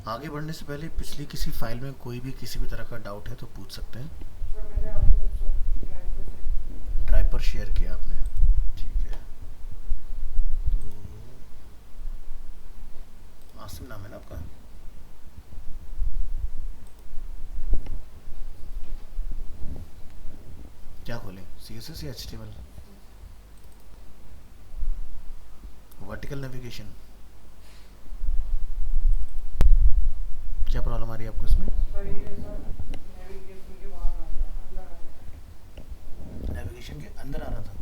आगे बढ़ने से पहले पिछली किसी फाइल में कोई भी किसी भी तरह का डाउट है तो पूछ सकते हैं। ड्राइव पर शेयर किया आपने, ठीक है। तो आसिम नाम है ना आपका? क्या खोलें, CSS या HTML? वर्टिकल नेविगेशन, क्या प्रॉब्लम आ रही है आपको इसमें? नेविगेशन के अंदर आ रहा था।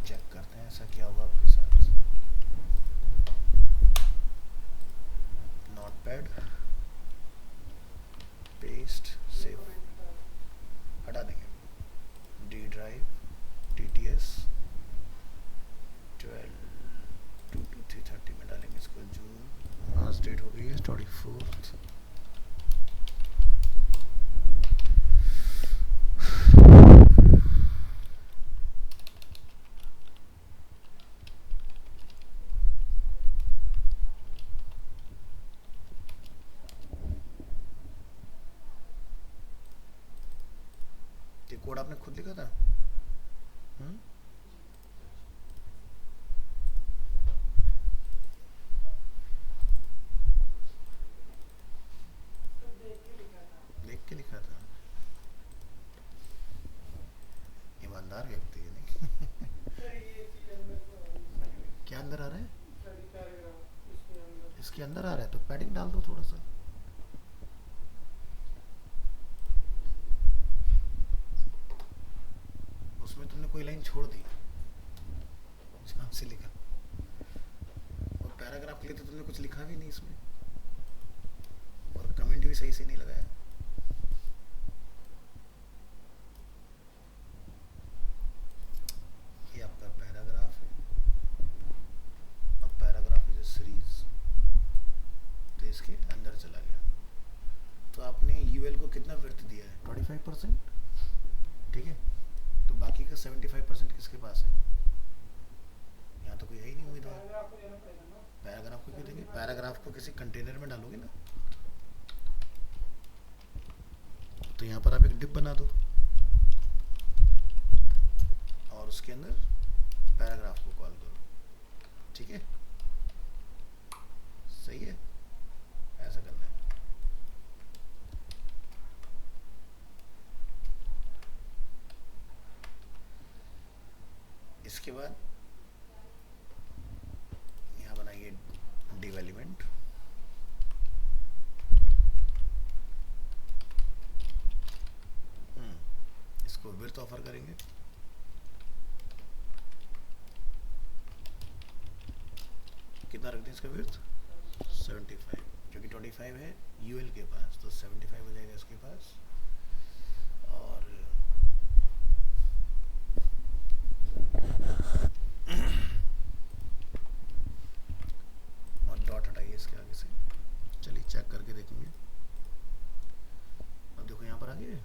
चेक करते हैं ऐसा क्या हुआ आपके साथ। नोटपैड, पेस्ट, सेव, हटा देंगे। डी ड्राइव, TTS 12/2/330 में डालेंगे इसको। जून, आज डेट हो गई है 24th। ये कोड आपने खुद लिखा था? हम्म, देख के लिखा था। ईमानदार व्यक्ति है नहीं? क्या अंदर आ रहा है? इसके अंदर आ रहा है तो पैडिंग डाल दो थोड़ा सा। उसमें तुमने कोई लाइन छोड़ दी, कहाँ से लिखा? और पैराग्राफ के लिए तो तुमने कुछ लिखा भी नहीं इसमें, और कमेंट भी सही से नहीं लगाया। ये आपका पैराग्राफ है। अब पैराग्राफ इज अ सीरीज, तो इसके अंदर चला गया। तो आपने यूएल को कितना विड्थ दिया है? 25%, ठीक है। तो बाकी का 75% किसके पास है? यहाँ तो कोई है ही नहीं उम्मीदवार। पैराग्राफ को क्यों देंगे? पैराग्राफ को किसी कंटेनर में डालोगे ना, तो यहाँ पर आप एक डिप बना दो और उसके अंदर पैराग्राफ को कॉल करो, ठीक है? सही है, ऐसा करना है। इसके बाद यहाँ बनाइए div एलिमेंट, इसको विड्थ ऑफर करेंगे। कितना रख दें इसका विड्थ? 75, क्योंकि 25 है यूएल के पास, तो 75 हो जाएगा इसके पास। और डॉट हटाइए इसके आगे से। चलिए चेक करके देखेंगे। अब देखो यहाँ पर आ गया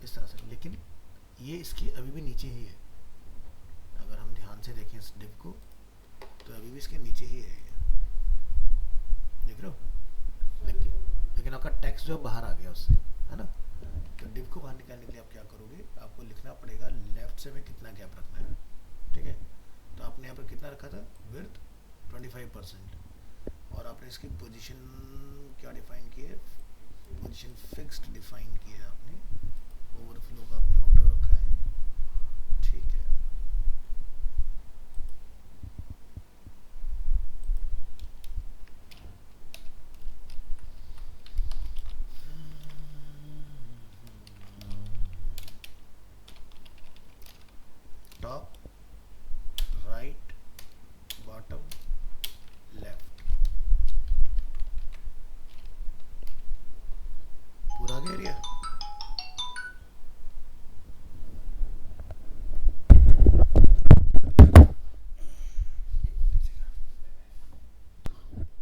इस तरह से, लेकिन ये इसके अभी भी नीचे ही है। अगर हम ध्यान से देखें इस डिव को, तो अभी भी इसके नीचे ही है, देख रहे हो? लेकिन आपका टेक्स्ट जो बाहर आ गया उससे, है ना? तो डिव को बाहर निकालने के लिए आप क्या करोगे? आपको लिखना पड़ेगा लेफ्ट से में कितना गैप रखना है, ठीक है? तो आपने यहाँ पर कितना रखा था? विड्थ 25%। और आपने इसकी पोजीशन क्या डिफाइन की है? पोजीशन फिक्स्ड डिफाइन की है आपने। ओवरफ्लो का आपने ऑटो रखा है, ठीक है। टॉप, राइट, बॉटम, लेफ्ट, पूरा आ गया एरिया।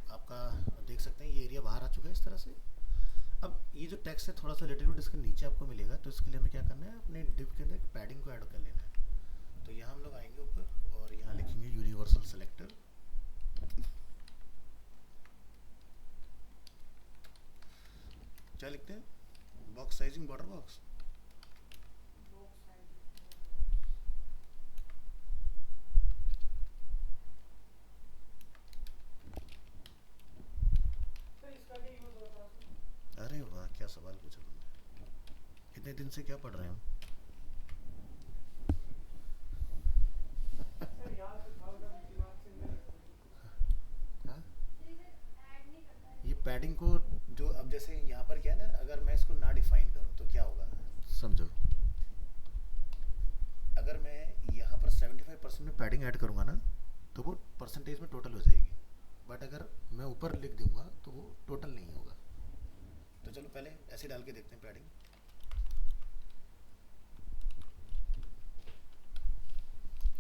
आपका देख सकते हैं ये एरिया बाहर आ चुका है इस तरह से। अब ये जो टेक्स्ट है थोड़ा सा लिटिल बिट इसके नीचे आपको मिलेगा, तो इसके लिए हमें क्या करना है, अपने डिव के अंदर पैडिंग को ऐड कर लेना है। तो यहाँ हम लोग आएंगे ऊपर और यहाँ लिखेंगे यूनिवर्सल सेलेक्टर। क्या लिखते हैं, बॉक्स साइजिंग बॉर्डर बॉक्स। अरे वाह, क्या सवाल पूछा तुमने। इतने दिन से क्या पढ़ रहे हैं हम। हाँ? ये पैडिंग को जो अब जैसे यहाँ पर क्या है ना, अगर मैं इसको ना डिफाइन करूँ तो क्या होगा, समझो। अगर मैं यहाँ पर 75% में पैडिंग ऐड करूँगा ना, तो वो परसेंटेज में टोटल हो जाएगी। बट अगर मैं ऊपर लिख दूंगा तो वो टोटल नहीं होगा। तो चलो पहले ऐसे डाल के देखते हैं पैडिंग।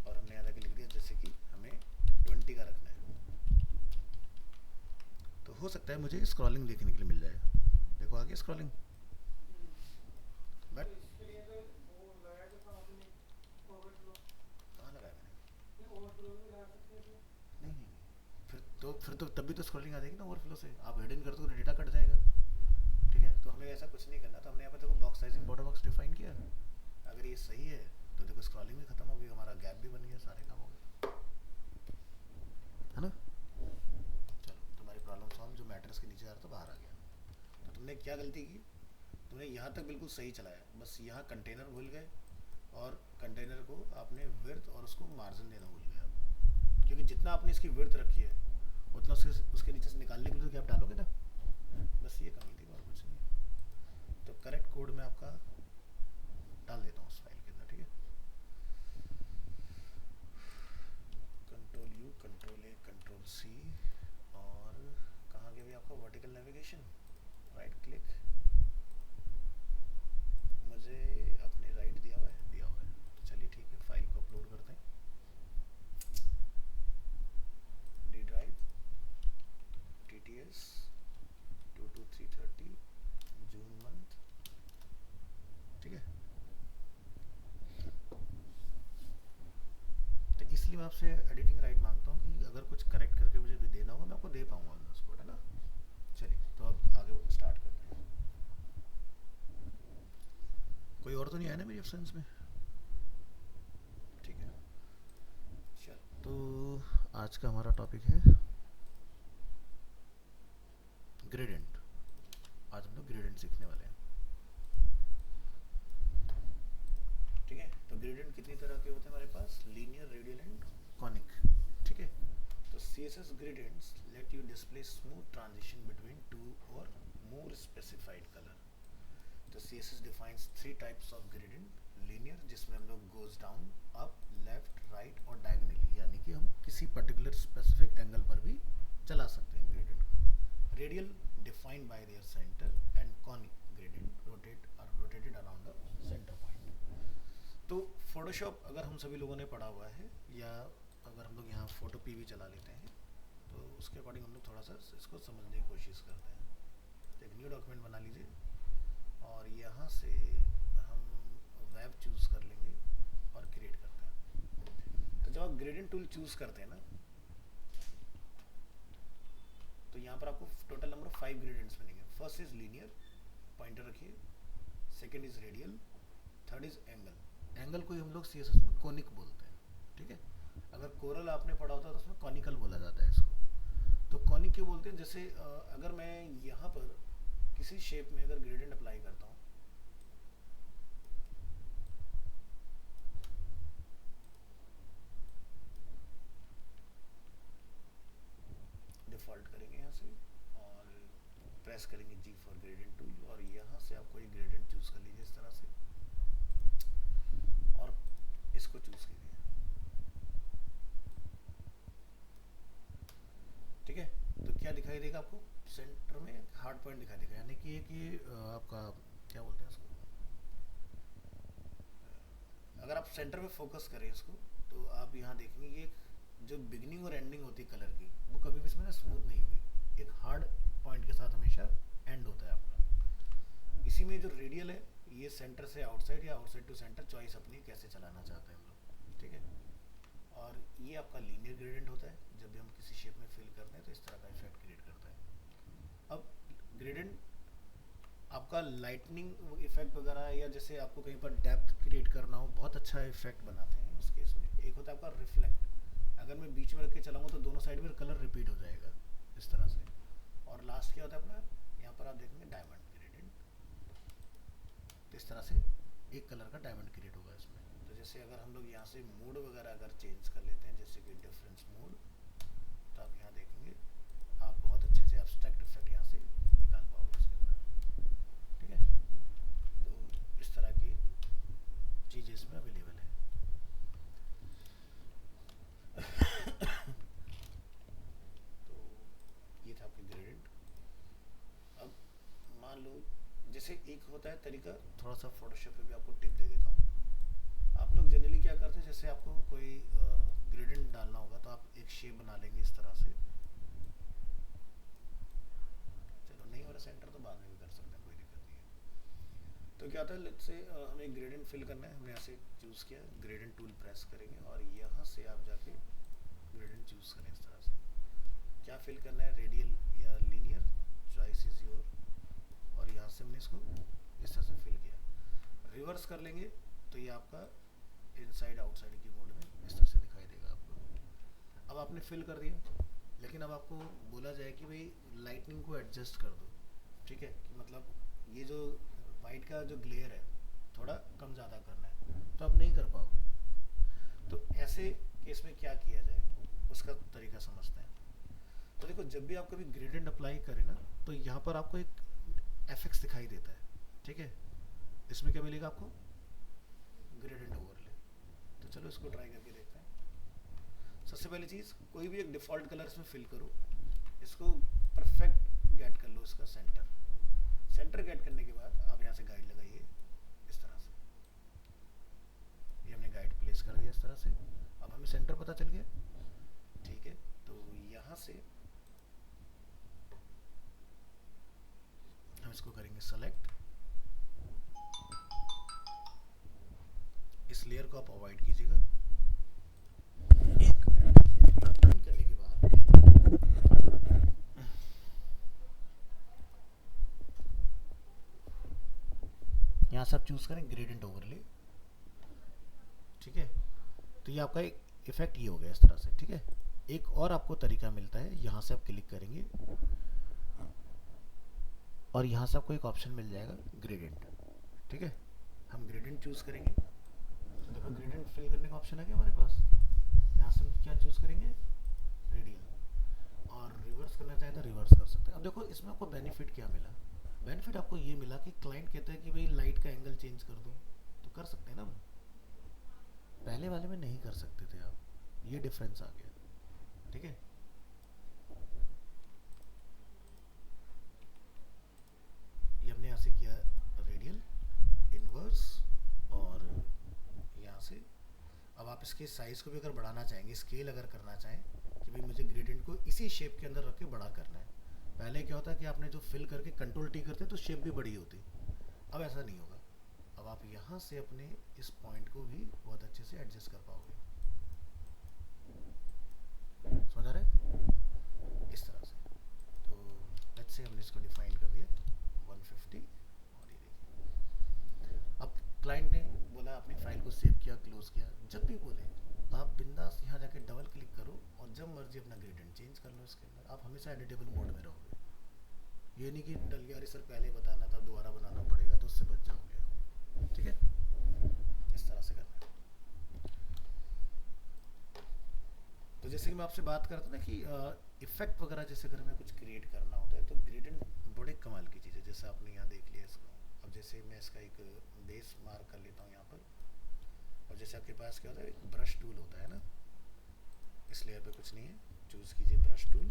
और हमने यहाँ लिख दिया जैसे कि हमें 20 का रखना है, तो हो सकता है मुझे स्क्रॉलिंग देखने के लिए मिल जाए। देखो आगे स्क्रॉलिंग, बट कहाँ लगाया मैंने, नहीं फिर तो तब भी तो स्क्रॉलिंग आ जाएगी ना ओवरफ्लो से। आप हिडन कर दो तो डेटा कट जाएगा। ठीक है, तो हमें ऐसा कुछ नहीं करना। तो हमने यहाँ पे देखो box sizing border box define किया। अगर ये सही है तो देखो स्क्रॉलिंग भी खत्म हो गई, हमारा गैप भी बन गया, सारे काम हो गए, है ना। चलो तुम्हारी प्रॉब्लम सॉल्व, जो मैटर्स के नीचे आ रहा था बाहर आ गया। तो तुमने क्या गलती की, तुमने यहाँ तक बिल्कुल सही चलाया, बस यहाँ कंटेनर भूल गए और कंटेनर को आपने विड्थ और उसको मार्जिन देना भूल गए। क्योंकि जितना आपने इसकी विड्थ रखी है उतना उसके नीचे से निकालने के लिए तो क्या आप डालोगे ना, बस ये कमी थी और कुछ नहीं। तो करेक्ट कोड में आपका डाल देता हूँ उस फाइल के अंदर, ठीक है। Control U, control A, control C, और कहाँ गया भी आपका वर्टिकल नेविगेशन, राइट क्लिक। मुझे अपने राइट दिया हुआ है, तो चलिए ठीक है, फाइल को अपलोड करते हैं। D drive TTS 22330 June month, ठीक है। तो इसलिए मैं आपसे एडिटिंग राइट मांगता हूँ कि अगर कुछ करेक्ट करके मुझे भी देना होगा मैं आपको दे पाऊंगा ऑन द स्पॉट, है ना। चलिए तो अब आगे स्टार्ट करते हैं। कोई और तो नहीं आया ना मेरी ऑप्शंस में, ठीक है। चल तो आज का हमारा टॉपिक है ग्रेडियंट। आज हम लोग ग्रेडियंट सीखने वाले हैं, ठीक है। तो ग्रेडियंट कितनी तरह के होते हैं हमारे पास, लीनियर, रेडियल एंड कॉनिक, ठीक है। तो CSS gradients let you display smooth transition between two or more specified color। तो CSS defines 3 types of gradient। linear जिसमें हम लोग goes down, up, left, right और diagonally, यानी कि हम किसी particular specific angle पर भी चला सकते हैं gradient को। radial defined by their center and conic gradient rotated around the center point। तो फोटोशॉप अगर हम सभी लोगों ने पढ़ा हुआ है, या अगर हम लोग यहाँ फोटो पी भी चला लेते हैं, तो उसके अकॉर्डिंग हम लोग थोड़ा सा इसको समझने की कोशिश करते हैं। तो एक न्यू डॉक्यूमेंट बना लीजिए और यहाँ से हम वेब चूज़ कर लेंगे और क्रिएट करते हैं। तो जब आप ग्रेडियंट टूल चूज़ करते हैं ना, तो यहाँ पर आपको टोटल नंबर ऑफ 5 ग्रेडियंट्स बनेंगे। फर्स्ट इज लीनियर, पॉइंटर रखिए। Second is radial, third is angle. Angle को हम लोग CSS में कोनिक बोलते हैं, ठीक है। अगर कोरल आपने पढ़ा होता तो उसमें कॉनिकल बोला जाता है इसको। तो कॉनिक क्यों बोलते हैं, जैसे अगर मैं यहाँ पर किसी शेप में अगर ग्रेडियंट अप्लाई करता हूँ, डिफॉल्ट करेंगे यहाँ से और प्रेस करेंगे G फॉर ग्रेडियंट टूल, और यहाँ से आप कोई ग्रेडियंट चूज कर लीजिए इस तरह से और इसको चूज कीजिए, ठीक है। तो क्या दिखाई देगा आपको, सेंटर में हार्ड पॉइंट दिखाई देगा, यानी कि एक ये आपका क्या बोलते हैं इसको, अगर आप सेंटर में फोकस करें इसको तो आप यहाँ देखेंगे ये जो बिगनिंग और एंडिंग होती है कलर की, वो कभी भी इसमें ना स्मूथ नहीं होगी, एक हार्ड पॉइंट के साथ हमेशा एंड होता है आपका। इसी में जो रेडियल है, ये सेंटर से आउटसाइड या आउटसाइड टू सेंटर, चॉइस अपनी कैसे चलाना चाहते हैं हम लोग, ठीक है। और ये आपका लीनियर ग्रेडियंट होता है, जब भी हम किसी शेप में फिल करते हैं तो इस तरह का इफेक्ट क्रिएट करता है। अब ग्रेडियंट आपका लाइटनिंग इफेक्ट वगैरह, या जैसे आपको कहीं पर डेप्थ क्रिएट करना हो, बहुत अच्छा इफेक्ट बनाते हैं उस केस में। एक होता है आपका रिफ्लेक्ट, अगर मैं बीच में रख के चलाऊंगा तो दोनों साइड में कलर रिपीट हो जाएगा इस तरह से। और लास्ट क्या होता है अपना, यहाँ पर आप देखेंगे डायमंड ग्रेडियंट, तो इस तरह से एक कलर का डायमंड क्रिएट होगा इसमें। तो जैसे अगर हम लोग यहाँ से मूड वगैरह अगर चेंज कर लेते हैं, जैसे कि डिफरेंस मूड, तो आप यहाँ देखेंगे आप बहुत अच्छे से एब्स्ट्रैक्ट इफेक्ट यहाँ से निकाल पाओगे इसके अंदर, ठीक है। तो इस तरह की चीज़ें इसमें अवेलेबल है। तो ये था आपके ग्रेडियंट। अब मान लो जैसे एक होता है तरीका, थोड़ा सा फोटोशॉप पे भी आपको टिप दे देता हूँ। आप लोग जनरली क्या करते हैं, जैसे आपको कोई ग्रेडियंट डालना होगा तो आप एक शेप बना लेंगे इस तरह से। चलो नहीं हो रहा सेंटर तो बाद में भी कर सकते हैं, कोई दिक्कत नहीं है। तो क्या होता है, लेट्स से हमें ग्रेडियंट फिल करना है, हमने यहाँ से चूज़ किया, ग्रेडियंट टूल प्रेस करेंगे और यहाँ से आप जाके ग्रेडियंट चूज़ करें इस तरह से। क्या फिल करना है, रेडियल या लीनियर, चॉइस इज योर। और यहाँ से हमने इसको इस तरह से फिल किया। रिवर्स कर लेंगे तो ये आपका इनसाइड आउटसाइड की मोड में इस तरह से दिखाई देगा आपको। अब आपने फिल कर दिया, लेकिन अब आपको बोला जाए कि भाई लाइटनिंग को एडजस्ट कर दो, ठीक है, कि मतलब ये जो वाइट का जो ग्लेयर है थोड़ा कम ज़्यादा करना है, तो आप नहीं कर पाओगे। तो ऐसे केस में क्या किया जाए, उसका तरीका समझते हैं। तो देखो, जब भी आप कभी ग्रेडियंट अप्लाई करें ना, तो यहाँ पर आपको एक एफेक्ट्स दिखाई देता है, ठीक है। इसमें क्या मिलेगा आपको, ग्रेडियंट ओवरले। तो चलो इसको ट्राई करके देखते हैं। सबसे पहली चीज़, कोई भी एक डिफ़ॉल्ट कलर इसमें फिल करो, इसको परफेक्ट गेट कर लो, इसका सेंटर गेट करने के बाद आप यहाँ से गाइड लगाइए इस तरह से। ये हमने गाइड प्लेस कर दिया इस तरह से। अब हमें सेंटर पता चल गया, ठीक है। तो यहाँ से हम इसको करेंगे सेलेक्ट। इस लेयर को आप अवॉइड कीजिएगा। एक करने के बाद यहाँ से आप चूज करें ग्रेडियंट ओवरले, ठीक है। तो ये आपका एक इफेक्ट ये हो गया इस तरह से, ठीक है। एक और आपको तरीका मिलता है, यहाँ से आप क्लिक करेंगे और यहाँ से आपको एक ऑप्शन मिल जाएगा ग्रेडियंट, ठीक है। हम ग्रेडियंट चूज करेंगे, तो देखो ग्रेडियंट फिल करने का ऑप्शन है क्या हमारे पास। यहाँ से हम क्या चूज करेंगे, रेडियल। और रिवर्स करना चाहे तो रिवर्स कर सकते हैं। अब देखो इसमें आपको बेनिफिट क्या मिला, बेनिफिट आपको ये मिला कि क्लाइंट कहता है कि भाई लाइट का एंगल चेंज कर दो, तो कर सकते हैं ना। पहले वाले में नहीं कर सकते थे आप, ये डिफरेंस आ गया, ठीक है। ये हमने यहाँ से किया रेडियल, इनवर्स, और यहाँ से अब आप इसके साइज को भी अगर बढ़ाना चाहेंगे, स्केल अगर करना चाहें कि भाई मुझे ग्रेडियंट को इसी शेप के अंदर रख के बड़ा करना है। पहले क्या होता है कि आपने जो फिल करके कंट्रोल टी करते तो शेप भी बड़ी होती, अब ऐसा नहीं होगा। अब आप यहाँ से अपने इस पॉइंट को भी बहुत अच्छे से एडजस्ट कर पाओगे, समझ आ रहा है, इस तरह से। तो लेट्स से हमने इसको डिफाइन कर दिया 150, और ये देखिए अब क्लाइंट ने बोला, अपनी फाइल को सेव किया, क्लोज किया, जब भी बोले आप बिंदास यहाँ जाके डबल क्लिक करो और जब मर्जी अपना ग्रेडियंट चेंज कर लो इसके अंदर। आप हमेशा एडिटेबल मोड में रहोगे, ये नहीं कि डल गया, अरे सर पहले बताना था, दोबारा बनाना पड़ेगा, तो उससे बच जाओगे, ठीक है। इस तरह से करना है। तो जैसे कि मैं आपसे बात करता ना कि इफेक्ट वगैरह जैसे अगर हमें कुछ क्रिएट करना होता है तो ग्रेडियंट बड़े कमाल की चीज़ है। जैसे आपने यहाँ देख लिया इसको, अब जैसे मैं इसका एक बेस मार्क कर लेता हूँ यहाँ पर, और जैसे आपके पास क्या होता है, एक ब्रश टूल होता है ना, इस लेयर पे कुछ नहीं है, चूज़ कीजिए ब्रश टूल,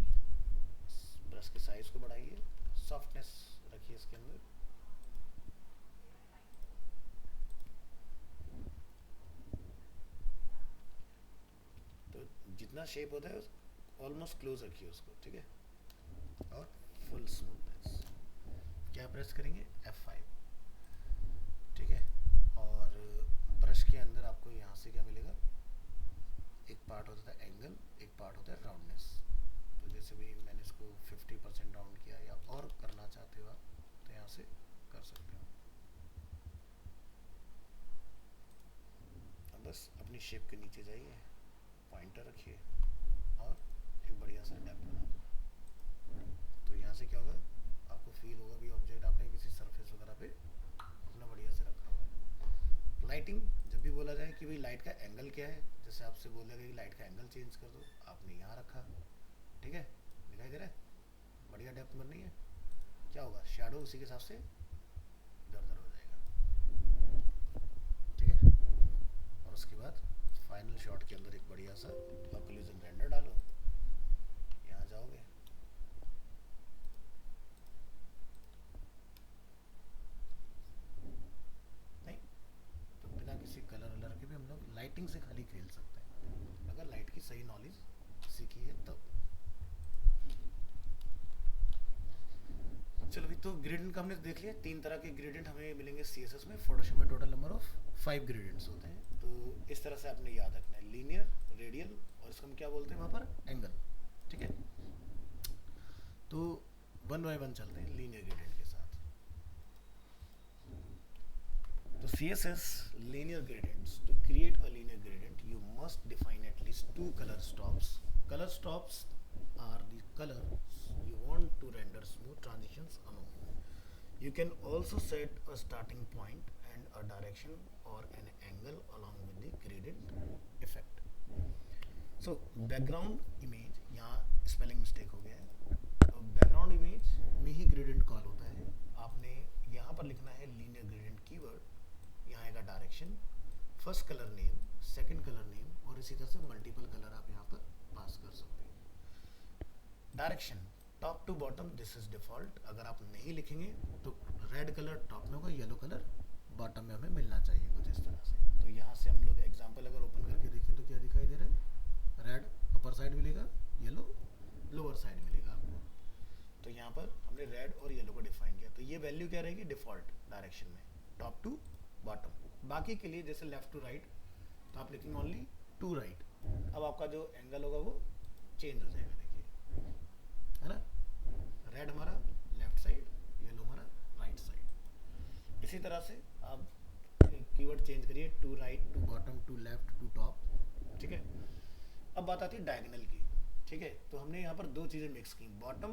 ब्रश के साइज को बढ़ाइए, सॉफ्टनेस रखिए इसके अंदर, तो जितना शेप होता है ऑलमोस्ट क्लोज रखिए उसको, ठीक है। और फुल स्मूथनेस, क्या प्रेस करेंगे, F5। जैसे भी मैंने इसको 50% राउंड किया, या और करना चाहते हो आप तो यहाँ से कर सकते हो। अब बस अपनी शेप के नीचे जाइए, पॉइंटर रखिए और एक बढ़िया सा डैप बना दो। तो यहाँ से क्या होगा, आपको फील होगा भी ऑब्जेक्ट आपने किसी सरफेस वगैरह पे अपना बढ़िया से रखा हुआ है। लाइटिंग, जब भी बोला जाए कि भाई लाइट का एंगल क्या है, जैसे आपसे बोला गया कि लाइट का एंगल चेंज कर दो, आपने यहाँ रखा, ठीक है, दिखाई दे रहा है, बढ़िया डेप्थ बन रही है। क्या होगा, शैडो उसी के हिसाब से इधर उधर हो जाएगा, ठीक है। और उसके बाद फाइनल शॉट के अंदर एक बढ़िया सा ऑक्लूजन रेंडर डालो, यहाँ जाओगे, नहीं तो बिना किसी कलर वलर के भी हम लोग लाइटिंग से खाली खेल सकते हैं, अगर लाइट की सही नॉलेज सीखी है तब। चलो अभी तो ग्रेडियंट का हमने देख लिया, 3 तरह के ग्रेडियंट हमें मिलेंगे सीएसएस में। फोटोशॉप में टोटल नंबर ऑफ 5 ग्रेडियंट्स होते हैं, तो इस तरह से आपने याद रखना है, लीनियर, रेडियल और इसको हम क्या बोलते हैं वहाँ पर, एंगल, ठीक है। तो 1 बाय 1 चलते हैं लीनियर ग्रेडियंट के साथ। तो CSS linear gradients, to create a linear gradient you must define at least 2 color stops. Color stops are the colors you want to render smooth transitions along. You can also set a starting point and a direction or an angle along with the gradient effect. So background image, यहाँ spelling mistake हो गया है, तो background image में ही gradient call होता है। आपने यहाँ पर लिखना है लीनियर ग्रेडियंट कीवर्ड, यहाँ आएगा direction, first colour name, second colour name और इसी तरह से मल्टीपल कलर आप यहाँ पर पास कर सकते हैं। Direction top to bottom, this is default, अगर आप नहीं लिखेंगे तो रेड कलर टॉप में होगा, येलो कलर बॉटम में हमें मिलना चाहिए कुछ इस तरह से। तो यहाँ से हम लोग एग्जाम्पल अगर ओपन करके देखें तो क्या दिखाई दे रहा है, रेड अपर साइड मिलेगा, येलो लोअर साइड मिलेगा आपको। तो यहाँ पर हमने रेड और येलो को डिफाइन किया, तो ये वैल्यू क्या रहेगी डिफॉल्ट डायरेक्शन में, टॉप टू बॉटम। बाकी के लिए जैसे लेफ्ट टू राइट तो आप लिखेंगे ओनली टू राइट, अब आपका जो एंगल होगा वो चेंज हो जाएगा, देखिए, है ना, रेड हमारा लेफ्ट साइड, येलो हमारा राइट साइड। इसी तरह से आप कीवर्ड चेंज करिए, to right, to bottom, to left, to top, ठीक है। अब बात आती है डायगोनल की, ठीक है। तो हमने यहाँ पर 2 चीज़ें मिक्स की, बॉटम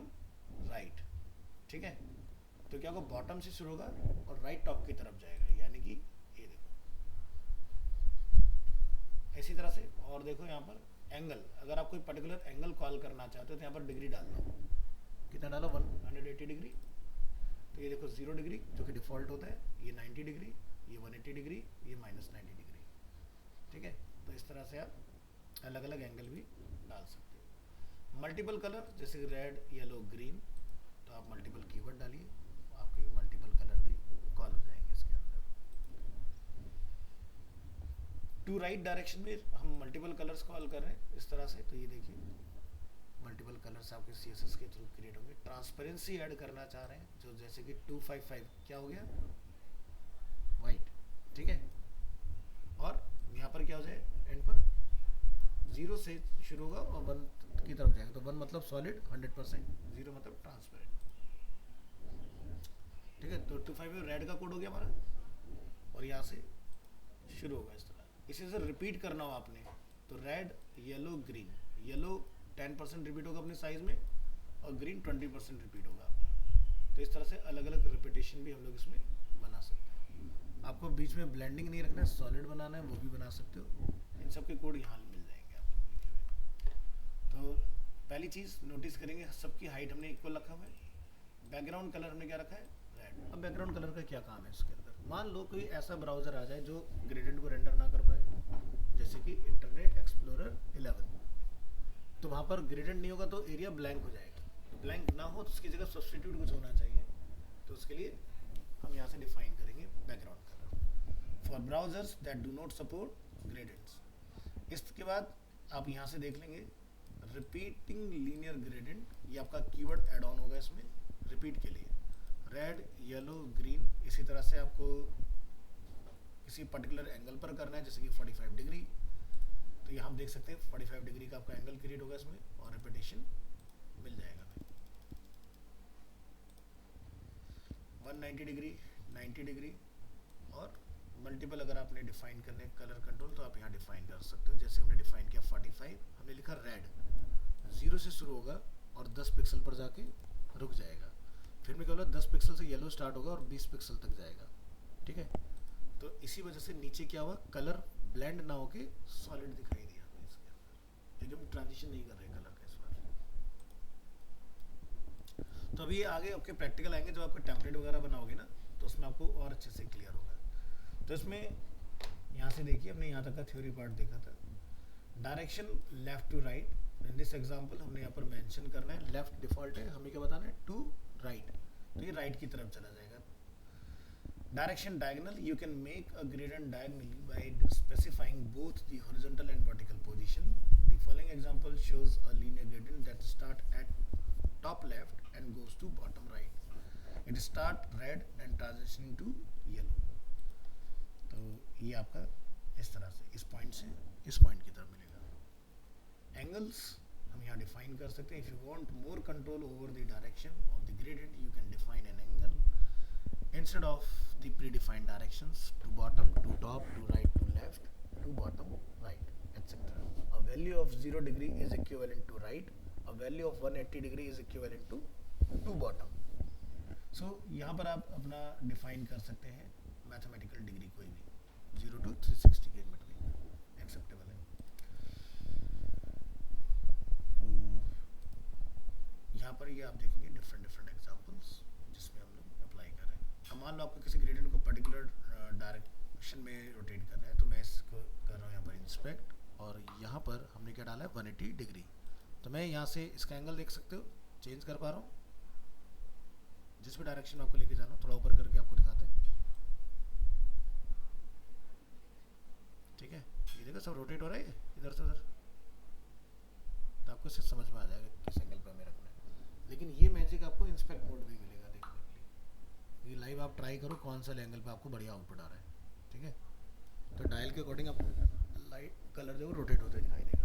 राइट, ठीक है। तो क्या होगा, बॉटम से शुरू होगा और राइट टॉप की तरफ जाएगा, यानी कि ये देखो इसी तरह से। और देखो यहाँ पर एंगल, अगर आप कोई पर्टिकुलर एंगल कॉल करना चाहते हो तो यहाँ पर डिग्री डाल दो, कितना डालो 180 डिग्री, तो ये देखो 0 डिग्री जो कि डिफॉल्ट होता है, ये 90 डिग्री, ये 180 डिग्री, ये -90 डिग्री, ठीक है। तो इस तरह से आप अलग अलग एंगल भी डाल सकते हो। मल्टीपल कलर जैसे रेड, येलो, ग्रीन, तो आप मल्टीपल कीवर्ड डालिए, आपके मल्टीपल कलर भी कॉल हो जाएंगे इसके अंदर। टू राइट डायरेक्शन में हम मल्टीपल कलर्स कॉल कर रहे हैं इस तरह से, तो ये देखिए मल्टीपल कलर्स आपके CSS के थ्रू क्रिएट होंगे। ट्रांसपेरेंसी ऐड करना चाह रहे हैं, जो जैसे कि 255 क्या हो गया, वाइट, ठीक है। और यहाँ पर क्या हो जाए, एंड पर 0 से शुरू होगा और 1 की तरफ जाएगा, तो 1 मतलब सॉलिड 100%, 0 मतलब ट्रांसपेरेंट, ठीक है। तो 255 रेड का कोड हो गया हमारा, और यहाँ से शुरू होगा इस तरह। इसी से रिपीट करना हो आपने तो red, yellow, green, yellow 10% repeat होगा अपने साइज में और ग्रीन 20% रिपीट होगा आपका। तो इस तरह से अलग अलग रिपीटेशन भी हम लोग इसमें बना सकते हैं। आपको बीच में ब्लेंडिंग नहीं रखना है, सॉलिड बनाना है, वो भी बना सकते हो। इन सब के कोड यहाँ मिल जाएंगे आपको लिखे हुए। तो पहली चीज़ नोटिस करेंगे, सबकी हाइट हमने इक्वल रखा हुआ है। बैकग्राउंड कलर हमने क्या रखा है, रेड। अब बैकग्राउंड कलर का क्या काम है इसके अंदर, मान लो कोई ऐसा ब्राउज़र आ जाए जो ग्रेडियंट को रेंडर ना कर पाए, जैसे कि इंटरनेट एक्सप्लोरर 11, तो वहाँ पर ग्रेडियंट नहीं होगा तो एरिया ब्लैंक हो जाएगा। तो ब्लैंक ना हो तो उसकी जगह सब्स्टिट्यूट कुछ होना चाहिए, तो उसके लिए हम यहाँ से डिफाइन करेंगे background colour for browsers that do not support gradients. इसके बाद आप यहाँ से देख लेंगे रिपीटिंग लीनियर ग्रेडियंट, ये आपका कीवर्ड ऐड ऑन होगा इसमें रिपीट के लिए, रेड, येलो, ग्रीन। इसी तरह से आपको किसी पर्टिकुलर एंगल पर करना है, जैसे कि 45 डिग्री, तो यहाँ हम देख सकते हैं 45 डिग्री का आपका एंगल क्रिएट होगा इसमें और रिपीटेशन मिल जाएगा हमें। 190 डिग्री, 90 डिग्री और मल्टीपल अगर आपने डिफाइन करने कलर कंट्रोल तो आप यहाँ डिफाइन कर सकते हो। जैसे हमने डिफाइन किया 45, हमने लिखा रेड, 0 से शुरू होगा और 10 पिक्सल पर जाके रुक जाएगा। फिर मैं कहूँगा 10 पिक्सल से येलो स्टार्ट होगा और 20 पिक्सल तक जाएगा। ठीक है, तो इसी वजह से नीचे क्या हुआ, कलर ब्लेंड ना होके सॉलिड दिखाई दिया हमें इसके अंदर, क्योंकि हम ट्रांजिशन नहीं कर रहे कलर का इस बार। तो अभी आगे आपके प्रैक्टिकल आएंगे, जब आपको टेम्पलेट वगैरह बनाओगे ना तो उसमें आपको और अच्छे से क्लियर होगा। तो इसमें यहाँ से देखिए, हमने यहाँ तक का थ्योरी पार्ट देखा था। Direction left to right, in this example हमने यहाँ पर मेंशन करना है लेफ्ट डिफॉल्ट है, हमें क्या बताना है, टू राइट, तो ये राइट की तरफ चला जाएगा। Direction diagonal, you can make a gradient diagonally by specifying both the horizontal and vertical position. The following example shows a linear gradient that start at top left and goes to bottom right. It start red and transitioning to yellow. तो ये आपका इस तरह से इस point से इस point की तरफ मिलेगा। एंगल्स हम यहाँ डिफाइन कर सकते हैं। If you want more control over the direction of the gradient, you can define an angle instead of the predefined directions, to bottom, to top, to right, to left, to bottom, right, etc. A value of 0 degree is equivalent to right, a value of 180 degree is equivalent to bottom. So यहाँ पर आप अपना define कर सकते हैं mathematical degree कोई भी 0 to 360 के बिटवीन एक्सेप्टेबल है। तो यहाँ पर ये आप देखेंगे डिफरेंट एग्जांपल्स जिसमें हम लोग अप्लाई कर रहे हैं। अब मान लो आपको किसी ग्रेडियंट को पर्टिकुलर डायरेक्शन में रोटेट करना है, तो मैं इसको कर रहा हूँ यहाँ पर इंस्पेक्ट, और यहाँ पर हमने क्या डाला है 180 डिग्री। तो मैं यहाँ से इसका एंगल देख सकते हो, चेंज कर पा रहा हूँ जिस भी डायरेक्शन में आपको लेके जाना हो। थोड़ा ऊपर करके आपको दिखाते हैं। ठीक है, ये देखो सब रोटेट हो रहा है इधर से उधर, तो आपको इससे समझ में आ जाएगा किस एंगल पर हमें रखना है। लेकिन ये मैजिक आपको इंस्पेक्ट मोड में मिलेगा देखने के लिए। ये लाइव आप ट्राई करो कौन सा एंगल पे आपको बढ़िया आउटपुट आ रहा है। ठीक है, तो डायल के अकॉर्डिंग आपको लाइट कलर जो रोटेट होते दिखाई देगा।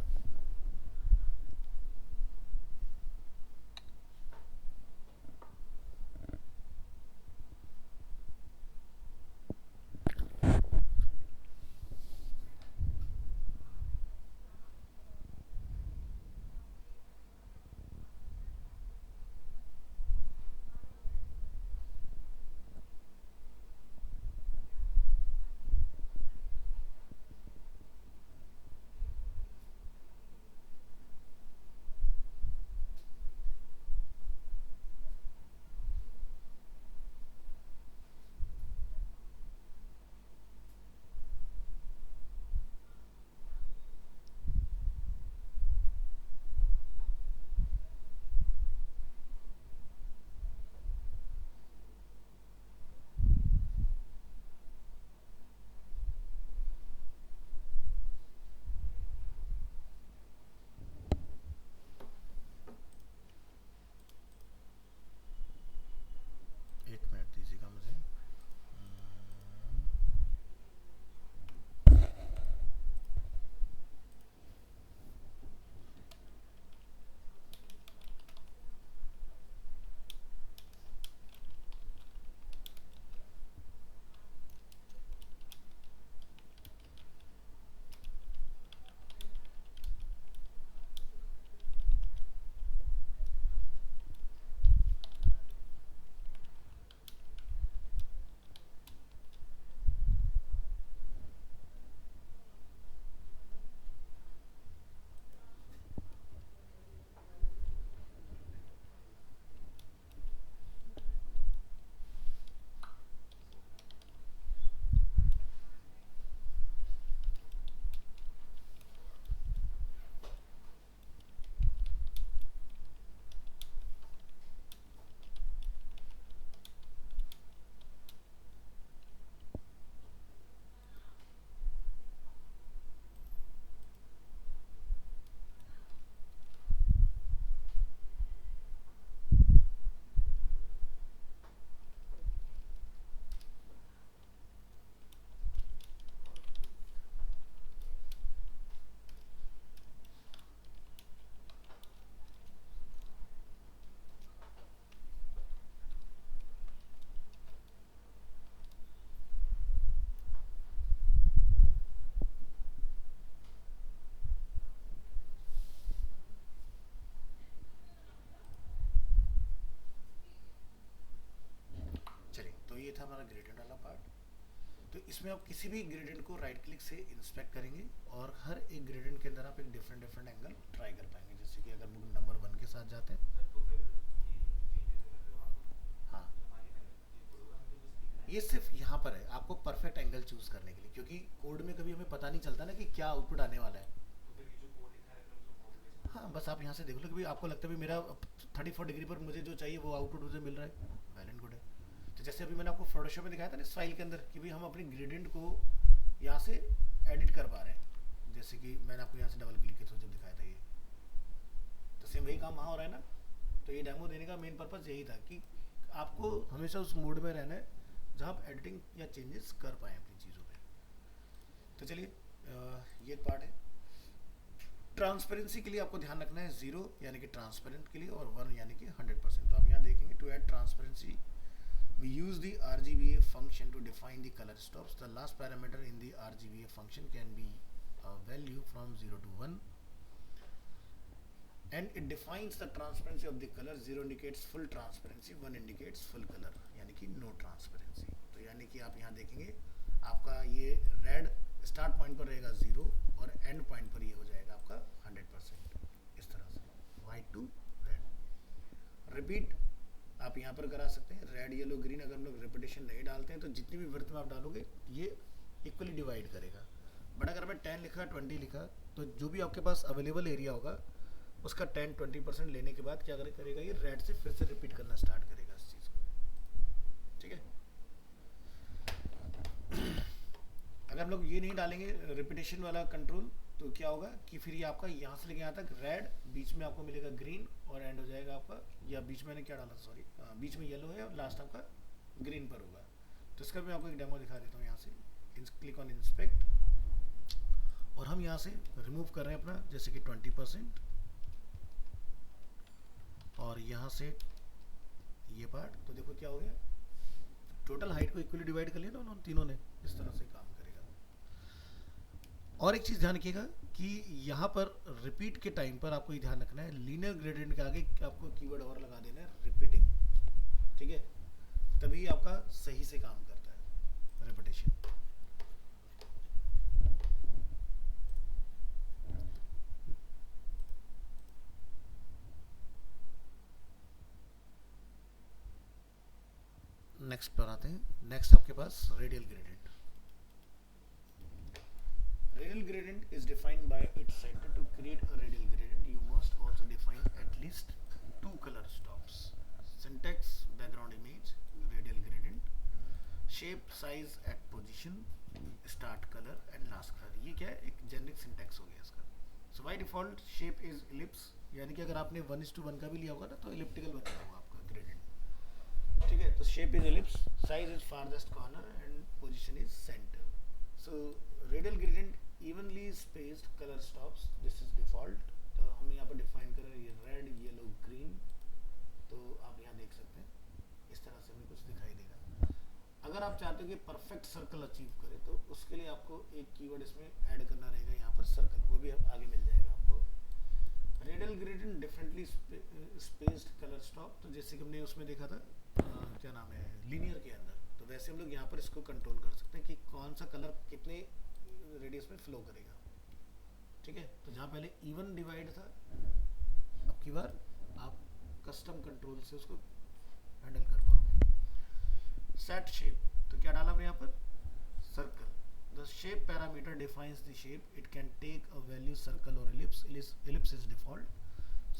हमारा ग्रेडियंट वाला पार्ट। तो इसमें आप किसी भी ग्रेडियंट को राइट क्लिक से इंस्पेक्ट करेंगे और हर एक ग्रेडियंट के अंदर आप एक डिफरेंट डिफरेंट एंगल ट्राई कर पाएंगे। जैसे कि अगर नंबर 1 के साथ जाते हैं, हाँ ये सिर्फ यहाँ पर है आपको परफेक्ट एंगल चूज करने के लिए, क्योंकि कोड में कभी हमें पता नहीं चलता ना कि क्या आउटपुट आने वाला है। हाँ बस आप यहाँ से देख लो कि भाई आपको लगता है भी मेरा 34 डिग्री पर मुझे जो चाहिए वो आउटपुट मुझे मिल रहा है, वेल एंड गुड है। तो जैसे अभी मैंने आपको फोटोशॉप में दिखाया था ना इस फाइल के अंदर कि भाई हम अपनी ग्रेडियंट को यहाँ से एडिट कर पा रहे हैं। जैसे कि मैंने आपको यहाँ से डबल क्लिक किया तो जब दिखाया था ये, तो सेम वही काम वहाँ हो रहा है ना। तो ये डेमो देने का मेन पर्पज़ यही था कि आपको हमेशा उस मोड में रहना है जहाँ आप एडिटिंग या चेंजेस कर पाएँ अपनी चीज़ों पे। तो चलिए ये पार्ट है। ट्रांसपेरेंसी के लिए आपको ध्यान रखना है 0 यानी कि ट्रांसपेरेंट के लिए और 1 यानी कि 100%। तो आप यहाँ देखेंगे to add transparency we use the RGBA function to define the color stops. The last parameter in the RGBA function can be a value from 0 to 1 and it defines the transparency of the color. 0 indicates full transparency, 1 indicates full color यानी कि no transparency। तो यानी कि आप यहाँ देखेंगे आपका ये रेड स्टार्ट पॉइंट पर रहेगा 0 और एंड पॉइंट पर ये हो जाएगा आपका 100%, इस तरह से वाइट टू रेड। रिपीट आप यहाँ पर करा सकते हैं रेड येलो ग्रीन। अगर हम लोग रिपीटेशन नहीं डालते हैं तो जितनी भी वर्थ में आप डालोगे ये इक्वली डिवाइड करेगा। बट अगर मैं 10 लिखा 20 लिखा तो जो भी आपके पास अवेलेबल एरिया होगा उसका 10-20% लेने के बाद क्या करेगा ये रेड से फिर से रिपीट करना स्टार्ट करेगा इस चीज़ को, ठीक है। अगर हम लोग ये नहीं डालेंगे रिपीटेशन वाला कंट्रोल तो क्या होगा कि फिर ये आपका यहाँ से लेके यहाँ तक रेड, बीच में आपको मिलेगा ग्रीन और एंड हो जाएगा आपका, या बीच में मैंने क्या डाला सॉरी, बीच में येलो है और लास्ट आपका ग्रीन पर होगा। तो इसका मैं आपको एक डेमो दिखा देता हूँ। यहाँ से क्लिक ऑन इंस्पेक्ट और हम यहाँ से रिमूव कर रहे हैं अपना जैसे कि 20% और यहाँ से ये पार्ट। तो देखो क्या हो गया, टोटल हाइट को इक्वली डिवाइड कर लिया ना उन तीनों ने, इस तरह से काम करेगा। और एक चीज़ ध्यान रखिएगा कि यहाँ पर रिपीट के टाइम पर आपको ये ध्यान रखना है लीनियर ग्रेडियंट के आगे आपको कीवर्ड और लगा देना है रिपीटिंग, ठीक है, तभी आपका सही से काम करता है रिपीटेशन। नेक्स्ट पर आते हैं। नेक्स्ट आपके पास radial gradient. Radial gradient is defined by its center. To create a radial gradient you must also define at least 2 color stops. Syntax, background image, radial gradient, shape, size at position, start color and last color। ये क्या है, एक generic syntax हो गया इसका। So by default shape is ellipse, यानी कि अगर आपने 1:1 का भी लिया होगा ना तो elliptical बता होगा आपका ग्रेडियंट, ठीक है। तो shape is ellipse, size is farthest corner and position is centre. So radial gradient evenly spaced colour stops, this is default. तो हम यहाँ पर डिफाइन कर रहे हैं ये रेड येलो ग्रीन। तो आप यहाँ देख सकते हैं इस तरह से हमें कुछ दिखाई देगा। अगर आप चाहते हो कि परफेक्ट सर्कल अचीव करें तो उसके लिए आपको एक कीवर्ड इसमें ऐड करना रहेगा यहाँ पर सर्कल, वो भी आगे मिल जाएगा आपको। Radial gradient differently spaced colour stop, तो जैसे कि हमने उसमें देखा था क्या नाम है लीनियर के अंदर, तो वैसे हम लोग यहाँ पर इसको कंट्रोल कर सकते हैं कि कौन सा कलर कितने रेडियस में फ्लो करेगा, ठीक है। तो जहाँ पहले इवन डिवाइड था अब की बार आप कस्टम कंट्रोल से उसको हैंडल कर पाओगे। सेट शेप, तो क्या डाला हमने यहाँ पर circle. The shape parameter defines the shape. It can take a value circle or ellipse. Ellipse is default.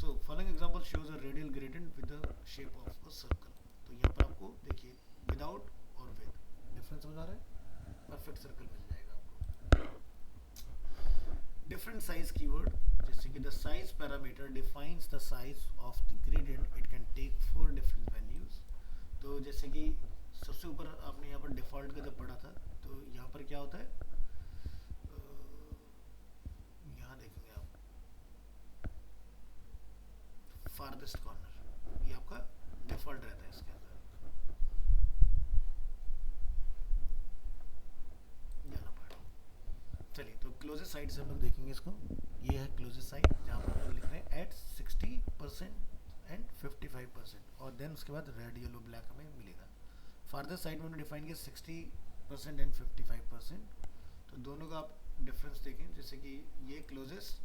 So following example shows a radial gradient with the shape of a circle. तो यहाँ पर आपको देखिए without और with difference समझ आ रहा है, perfect circle मिल जाएगा आपको। डिफरेंट साइज कीवर्ड, जैसे कि the size parameter defines the size of the gradient. It can take 4 different values. तो जैसे कि सबसे ऊपर आपने यहाँ पर डिफॉल्ट का जब पढ़ा था तो यहाँ पर क्या होता है, यहाँ देखेंगे आप फारदेस्ट कॉर्नर, ये आपका डिफॉल्ट रहता है इसके अंदर। जाना पड़ा। चलिए तो क्लोजेस्ट साइड से हम लोग देखेंगे इसको। ये है क्लोजेस्ट साइड जहाँ पर हम लिख रहे हैं एट 60% एंड 55%, और देन उसके बाद रेड येलो ब्लैक हमें मिलेगा। फार्दर साइड में हमने डिफाइन किया 60% एंड 55%। तो दोनों का आप डिफरेंस देखें, जैसे कि ये क्लोजेस्ट,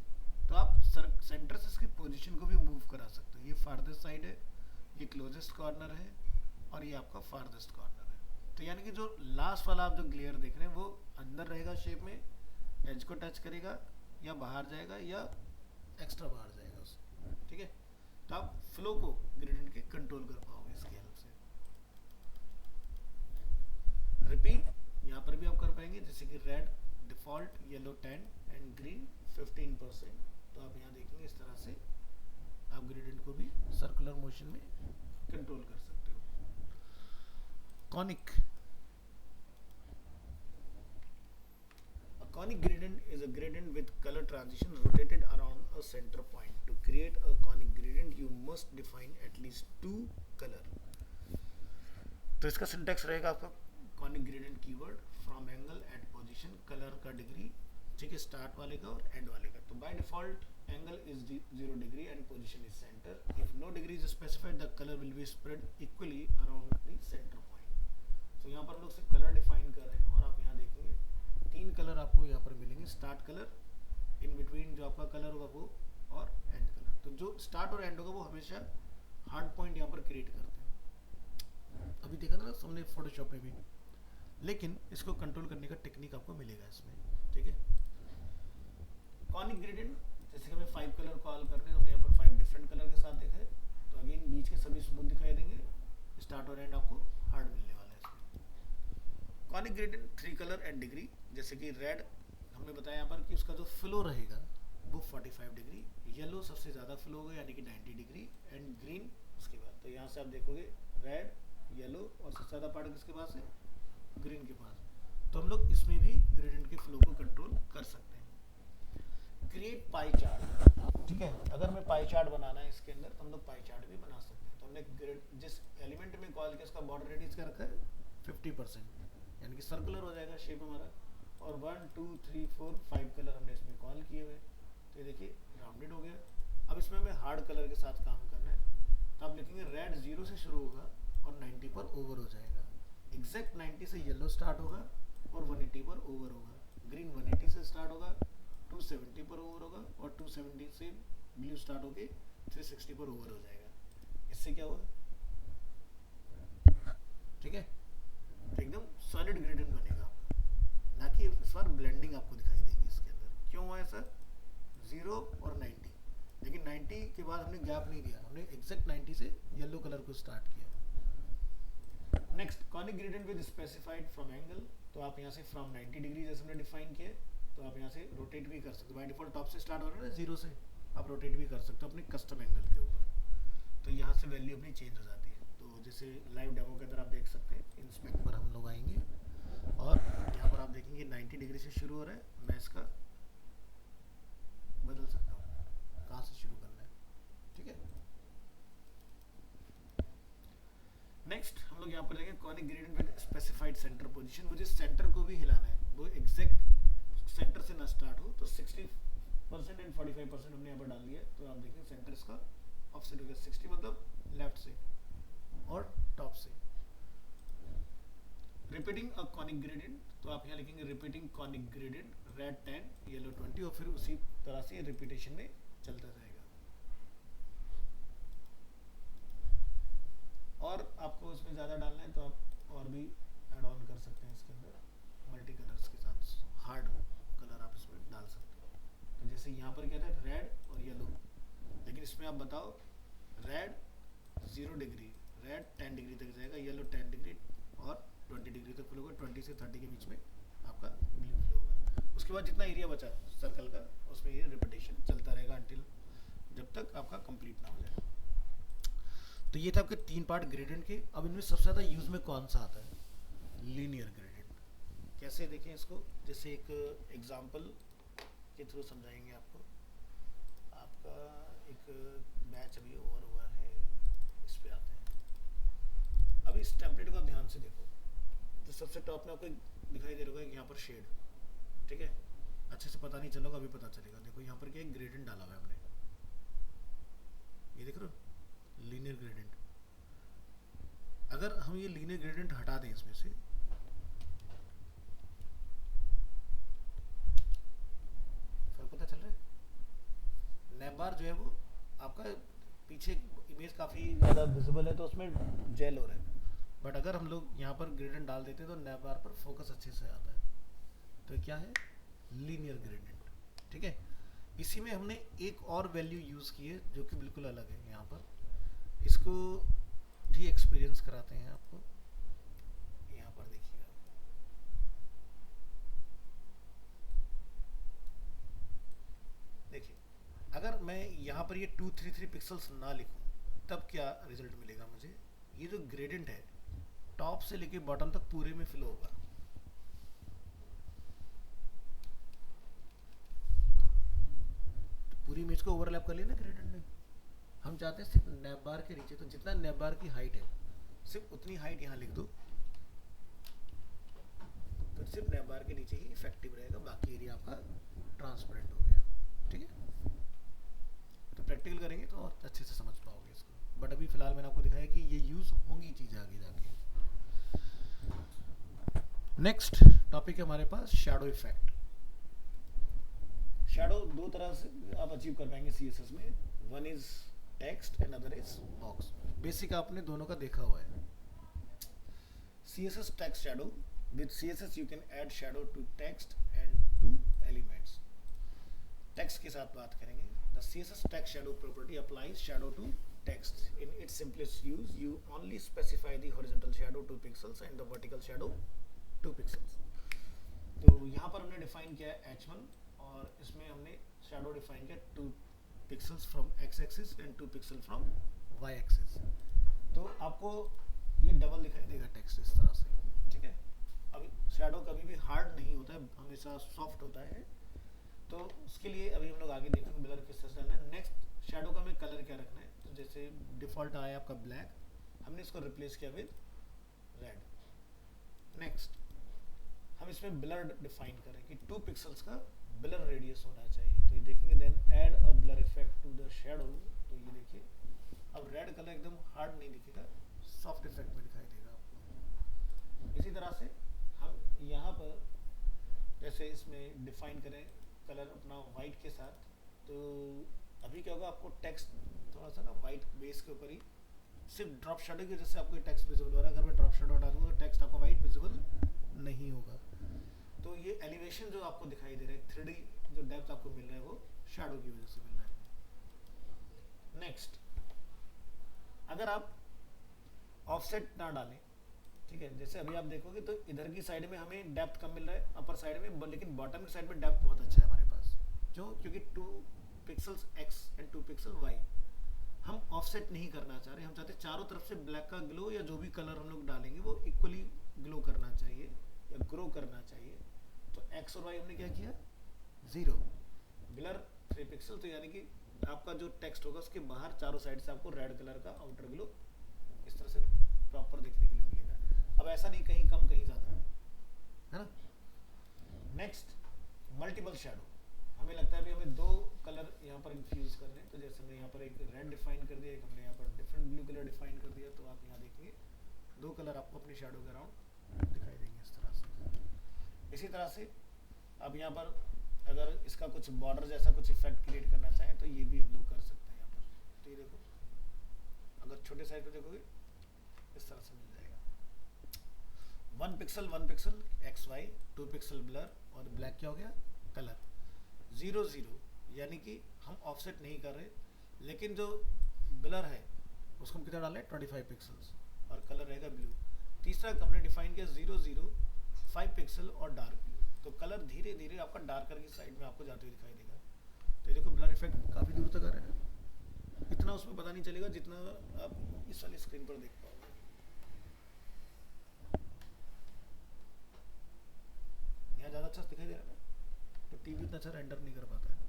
तो आप सेंटर से इसकी पोजीशन को भी मूव करा सकते हो। ये फार्देस्ट साइड है, ये क्लोजेस्ट कॉर्नर है, और ये आपका फार्देस्ट कॉर्नर है। तो यानी कि जो लास्ट वाला आप जो ग्लेयर देख रहे हैं वो अंदर रहेगा शेप में, एज को टच करेगा, या बाहर जाएगा, या एक्स्ट्रा बाहर जाएगा उससे, ठीक है। तो आप फ्लो को ग्रेडियंट के कंट्रोल कर पाओगे इसकी हेल्प से। रिपीट यहाँ पर भी आप कर पाएंगे, जैसे कि red default, yellow 10 and green 15%। तो आप यहाँ देखेंगे इस तरह से आप ग्रेडियंट को भी सर्कुलर मोशन में कंट्रोल कर सकते हो। Conic, a conic gradient is a gradient with color transition rotated around a center point. To create a conic gradient you must define at least 2 color. तो इसका सिंटेक्स रहेगा आपका conic gradient keyword, from angle, at position, colour का degree, ठीक है, start वाले का और एंड वाले का। तो by default angle is 0 degree and position is centre. If no degree is specified the colour will be spread equally around the centre point. तो यहाँ पर हम लोग सिर्फ कलर डिफाइन कर रहे हैं, और आप यहाँ देखेंगे 3 कलर आपको यहाँ पर मिलेंगे, स्टार्ट कलर, इन बिटवीन जो आपका कलर होगा वो, और एंड कलर। तो जो स्टार्ट और एंड होगा वो हमेशा हार्ड पॉइंट यहाँ पर क्रिएट करते हैं। अभी देखा ना हमने फोटोशॉप में भी, लेकिन इसको कंट्रोल करने का टेक्निक आपको मिलेगा इसमें, ठीक है। कॉनिक ग्रेडियंट, जैसे कि हमें 5 कलर कॉल करने हैं, हमने यहाँ पर 5 डिफरेंट कलर के साथ देखा है। तो अगेन बीच के सभी स्मूथ दिखाई देंगे, स्टार्ट और एंड आपको हार्ड मिलने वाला है इसमें। Conic gradient 3 colour and degree, जैसे कि रेड हमने बताया यहाँ पर कि उसका जो फ्लो रहेगा वो 45 डिग्री, येलो सबसे ज़्यादा फ्लो होगा यानी कि 90 डिग्री, एंड ग्रीन उसके बाद। तो यहाँ से आप देखोगे रेड, येलो, और सबसे ज़्यादा पार्ट किसके पास है, ग्रीन के पास। तो हम लोग इसमें भी ग्रेडियंट के फ्लो को कंट्रोल कर सकते हैं। क्रिएट पाई चार्ट, ठीक है। अगर हमें पाई चार्ट बनाना है इसके अंदर, तो हम लोग पाई चार्ट भी बना सकते हैं। तो हमने जिस एलिमेंट में कॉल किया उसका बॉर्डर रेडियस का रखा है 50%, यानी कि सर्कुलर हो जाएगा शेप हमारा। और 1 2 3 4 5 कलर हमने इसमें कॉल किए हुए, तो ये देखिए राउंडेड हो गया। अब इसमें हमें हार्ड कलर के साथ काम करना है, तो आप लिखेंगे रेड 0 से शुरू होगा और 90 पर ओवर हो जाएगा। एग्जैक्ट 90 से येलो स्टार्ट होगा और 180 पर ओवर होगा। ग्रीन 180 से स्टार्ट होगा, 270 पर ओवर होगा, और 270 से ब्लू स्टार्ट होके 360 पर ओवर हो जाएगा। इससे क्या हुआ, ठीक है, तो एकदम सॉलिड ग्रेडियंट बनेगा आपका, ना कि इस बार ब्लेंडिंग आपको दिखाई देगी इसके अंदर। क्यों हुआ ऐसा, 0 और 90, लेकिन 90 के बाद हमने गैप नहीं दिया, हमने एग्जैक्ट 90 से येलो कलर को स्टार्ट किया। Next, conic gradient with specified from angle. तो आप यहाँ से फ्रॉम 90 डिग्री जैसे हमने डिफाइन किया, तो आप यहाँ से रोटेट भी कर सकते हो। बाय डिफॉल्ट टॉप से स्टार्ट हो रहा है ना 0 से, आप रोटेट भी कर सकते हो अपने कस्टम एंगल के ऊपर। तो यहाँ से वैल्यू अपनी चेंज हो जाती है। तो जैसे लाइव डेमो के अंदर आप देख सकते हैं, इंस्पेक्ट पर हम लोग आएंगे और यहाँ पर आप देखेंगे 90 डिग्री से शुरू हो रहा है। मैं इसका बदल सकता हूँ कहाँ से शुरू करना है, ठीक है। नेक्स्ट हम लोग यहाँ पर देखेंगे conic gradient with specified centre position. मुझे सेंटर को भी हिलाना है, वो एग्जैक्ट सेंटर से ना स्टार्ट हो। तो 60% एंड 45% हमने यहाँ पर डाल दिया। तो आप देखेंगे सेंटर इसका ऑफसेट हो गया 60, मतलब लेफ्ट से और टॉप से। रिपीटिंग अ कॉनिक ग्रेडियंट, तो आप यहाँ लिखेंगे repeating conic gradient, red 10 yellow 20, और फिर उसी तरह से रिपीटेशन में चलता जाएगा। और आपको इसमें ज़्यादा डालना है तो आप और भी ऐड ऑन कर सकते हैं इसके अंदर मल्टी कलर्स के साथ, हार्ड कलर आप इसमें डाल सकते हो। तो जैसे यहाँ पर क्या था रेड और येलो, लेकिन इसमें आप बताओ रेड 0 डिग्री, रेड 10 डिग्री तक जाएगा, येलो 10 डिग्री और 20 डिग्री तक फ्लो होगा, 20 से 30 के बीच में आपका ब्लू फ्लो होगा। उसके बाद जितना एरिया बचा सर्कल का उसमें ये रिपीटेशन चलता रहेगा अंटिल जब तक आपका कंप्लीट ना हो जाए। तो ये था आपके 3 पार्ट ग्रेडियंट के। अब इनमें सबसे ज़्यादा यूज़ में कौन सा आता है, लीनियर ग्रेडियंट। कैसे देखें इसको, जैसे एक एग्जांपल के थ्रू समझाएंगे आपको। आपका एक बैच अभी ओवर हुआ है, इस पे आते हैं। अभी इस टेम्पलेट को आप ध्यान से देखो, तो सबसे टॉप में आपको दिखाई दे रहा होगा कि यहाँ पर शेड, ठीक है, अच्छे से पता नहीं चलोगा, अभी पता चलेगा। देखो यहाँ पर क्या एक ग्रेडियंट डाला हुआ है हमने, ये देख रहे हो, लीनियर ग्रेडियंट। अगर हम ये लीनियर ग्रेडियंट हटा दें इसमें से, फर्क पता चल रहा है? नैप बार जो है वो आपका पीछे इमेज काफ़ी ज़्यादा विजिबल है तो उसमें जेल हो रहा है, बट अगर हम लोग यहाँ पर ग्रेडियंट डाल देते हैं तो नैप बार पर फोकस अच्छे से आता है। तो क्या है? Linear gradient. ठीक है, इसी में हमने एक और वैल्यू यूज़ की है जो कि बिल्कुल अलग है। यहाँ पर इसको भी एक्सपीरियंस कराते हैं आपको। यहाँ पर देखिएगा, देखिए अगर मैं यहाँ पर ये 233 पिक्सल्स ना लिखूँ तब क्या रिजल्ट मिलेगा मुझे? ये जो ग्रेडियंट है टॉप से लेके बॉटम तक पूरे में फ्लो होगा। तो पूरी इमेज को ओवरलैप कर लिया ना ग्रेडियंट ने। हम चाहते हैं सिर्फ नैप बार के नीचे, तो जितना नैप बार की हाइट है सिर्फ उतनी हाइट यहाँ लिख दो, तो सिर्फ नैप बार के नीचे ही इफेक्टिव रहेगा, बाकी एरिया आपका ट्रांसपेरेंट हो गया। ठीक है, तो प्रैक्टिकल करेंगे तो और अच्छे से समझ पाओगे इसको, बट अभी फिलहाल मैंने आपको दिखाया कि ये यूज होंगी चीज़ें आगे जाके। नेक्स्ट टॉपिक है हमारे पास शैडो इफेक्ट। शैडो दो तरह से आप अचीव कर पाएंगे सीएसएस में, one is text and other is box. Basic आपने दोनों का देखा हुआ है। CSS text shadow, with CSS you can add shadow to text and to elements. Text के साथ बात करेंगे। The CSS text shadow property applies shadow to text. In its simplest use, you only specify the horizontal shadow 2 pixels and the vertical shadow 2 pixels. तो यहाँ पर हमने define किया है H1 और इसमें हमने shadow डिफाइन किया 2 pixels from x axis and 2 pixels from y axis। तो आपको ये डबल दिखाई देगा टेक्स्ट इस तरह से। ठीक है, अभी शैडो कभी भी हार्ड नहीं होता है, हमेशा सॉफ्ट होता है। तो उसके लिए अभी हम लोग आगे देखेंगे ब्लर किस तरह से करना है। नेक्स्ट शैडो का हमें कलर क्या रखना है, तो जैसे डिफॉल्ट आया आपका ब्लैक, हमने इसको रिप्लेस किया विद रेड। नेक्स्ट हम इसमें ब्लर डिफाइन करें कि 2 पिक्सल्स का ब्लर रेडियस होना चाहिए। तो ये देखेंगे then add a blur effect to the shadow. तो ये देखिए अब रेड कलर एकदम हार्ड नहीं दिखेगा, सॉफ्ट इफेक्ट में दिखाई देगा आपको। इसी तरह से हम यहाँ पर जैसे इसमें डिफाइन करें कलर अपना वाइट के साथ, तो अभी क्या होगा, आपको टेक्स्ट थोड़ा सा ना वाइट बेस के ऊपर ही सिर्फ ड्रॉप शैडो की वजह से आपको टेक्स्ट विजिबल हो रहा है। अगर मैं ड्रॉप शैडो हटा दूंगा तो टेक्स्ट आपका वाइट विजिबल नहीं होगा। तो ये एलिवेशन जो आपको दिखाई दे रहा है, 3D जो डेप्थ आपको मिल रहा है वो शैडो की वजह से मिल रहा है। नेक्स्ट, अगर आप ऑफसेट ना डालें, ठीक है, जैसे अभी आप देखोगे तो इधर की साइड में हमें डेप्थ कम मिल रहा है अपर साइड में, लेकिन बॉटम की साइड में डेप्थ बहुत अच्छा है हमारे पास। क्योंकि 2 pixels x and 2 pixel y हम ऑफसेट नहीं करना चाह रहे। हम चाहते हैं चारों तरफ से ब्लैक का ग्लो या जो भी कलर हम लोग डालेंगे वो इक्वली ग्लो करना चाहिए या ग्रो करना चाहिए। तो x और y हमने क्या किया, 0 ब्लर 3 पिक्सल। तो यानी कि आपका जो टेक्स्ट होगा उसके बाहर चारों साइड से आपको रेड कलर का आउटर ग्लो इस तरह से प्रॉपर देखने के लिए मिलेगा। अब ऐसा नहीं कहीं कम कहीं ज़्यादा, है ना। Next, multiple shadow. हमें लगता है भी हमें 2 कलर यहाँ पर इन्फ्यूज करने हैं, तो जैसे हमने यहाँ पर एक रेड डिफाइन कर दिया, एक हमने यहाँ पर डिफरेंट ब्लू कलर डिफाइन कर दिया। तो आप यहाँ देखिए 2 कलर आपको अपने शैडो के अराउंड दिखाई देंगे इस तरह से। इसी तरह से अब यहाँ पर अगर इसका कुछ बॉर्डर जैसा कुछ इफेक्ट क्रिएट करना चाहें तो ये भी हम लोग कर सकते हैं यहाँ पर। तो ये देखो, अगर छोटे साइज पे देखोगे इस तरह से मिल जाएगा। 1 pixel 1 pixel XY, 2 pixel blur और ब्लैक क्या हो गया, कलर। 0 0 यानी कि हम ऑफसेट नहीं कर रहे, लेकिन जो ब्लर है उसको हम कितना डाल रहे हैं, 25 पिक्सल्स, और कलर रहेगा ब्लू। तीसरा हमने डिफाइन किया 0 0 5 पिक्सल और डार्क ब्लू। तो कलर धीरे धीरे आपका डार्कर की साइड में आपको जाते हुए दिखाई देगा। तो ये देखो ब्लर इफेक्ट काफ़ी दूर तक आ रहा है, इतना उसमें पता नहीं चलेगा जितना आप इस वाली स्क्रीन पर देख पाओगे। यहाँ ज़्यादा अच्छा दिखाई दे रहा है ना, तो टीवी इतना अच्छा रेंडर नहीं कर पाता है।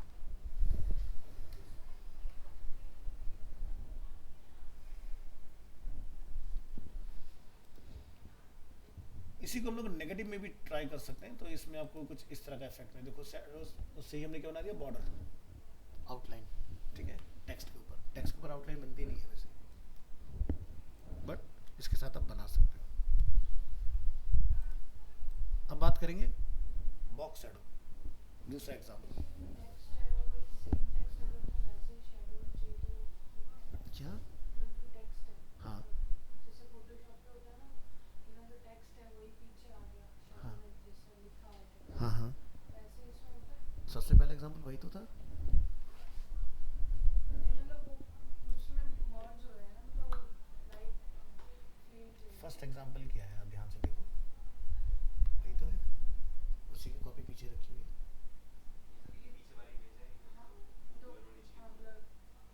इसी को हम लोग नेगेटिव में भी ट्राई कर सकते हैं। तो इसमें आपको कुछ इस तरह का इफेक्ट है। देखो उससे ही हमने क्या बना दिया, बॉर्डर आउटलाइन। ठीक है, टेक्स्ट के ऊपर आउटलाइन बनती नहीं है वैसे, बट इसके साथ आप बना सकते हो। अब बात करेंगे बॉक्स शैडो, दूसरा एग्जाम्पल। क्या? हाँ हाँ हाँ हाँ, सबसे पहला एग्जाम्पल वही तो था। फर्स्ट एग्जाम्पल क्या है, आप ध्यान से देखो, वही तो है, उसी की कॉपी पीछे रखी हुई है।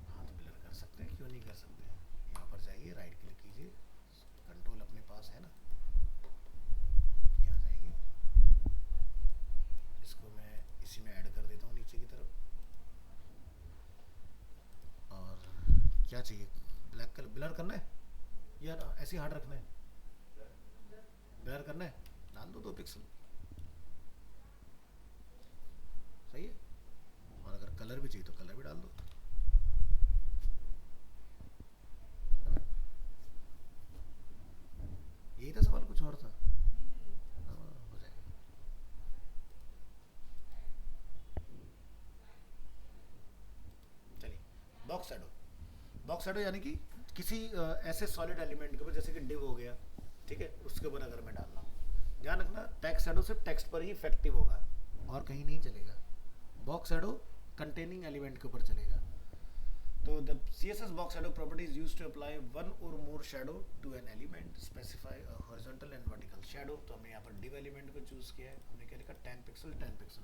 हाँ तो ब्लर कर सकते हैं, क्यों नहीं कर सकते हैं। यहाँ पर जाइए, राइट क्लिक कीजिए, कंट्रोल अपने पास है ना, यहाँ जाएंगे, इसको मैं इसी में ऐड कर देता हूँ नीचे की तरफ। और क्या चाहिए, ब्लैक कलर ब्लर करना है या ऐसे हार्ड रखना है? ब्लर करना है, डाल दो 2 पिक्सल, सही है। और अगर कलर भी चाहिए तो कलर भी डाल दो, है ना। यही था सवाल, कुछ और था? हाँ, हो जाएगा। चलिए, बॉक्स शैडो। बॉक्स शैडो यानी कि किसी ऐसे सॉलिड एलिमेंट के ऊपर, जैसे कि डिव हो गया, ठीक है, उसके ऊपर अगर मैं डाल रहा हूँ, ध्यान रखना टेक्स्ट शैडो सिर्फ टेक्स्ट पर ही इफेक्टिव होगा और कहीं नहीं चलेगा। बॉक्स शैडो कंटेनिंग एलिमेंट के ऊपर चलेगा। तो the CSS box shadow property is used to apply one or more shadow to an element, specify a horizontal and vertical shadow। तो हमने यहाँ पर div element को चूज किया है, हमने क्या लिखा, 10 पिक्सल 10 पिक्सल,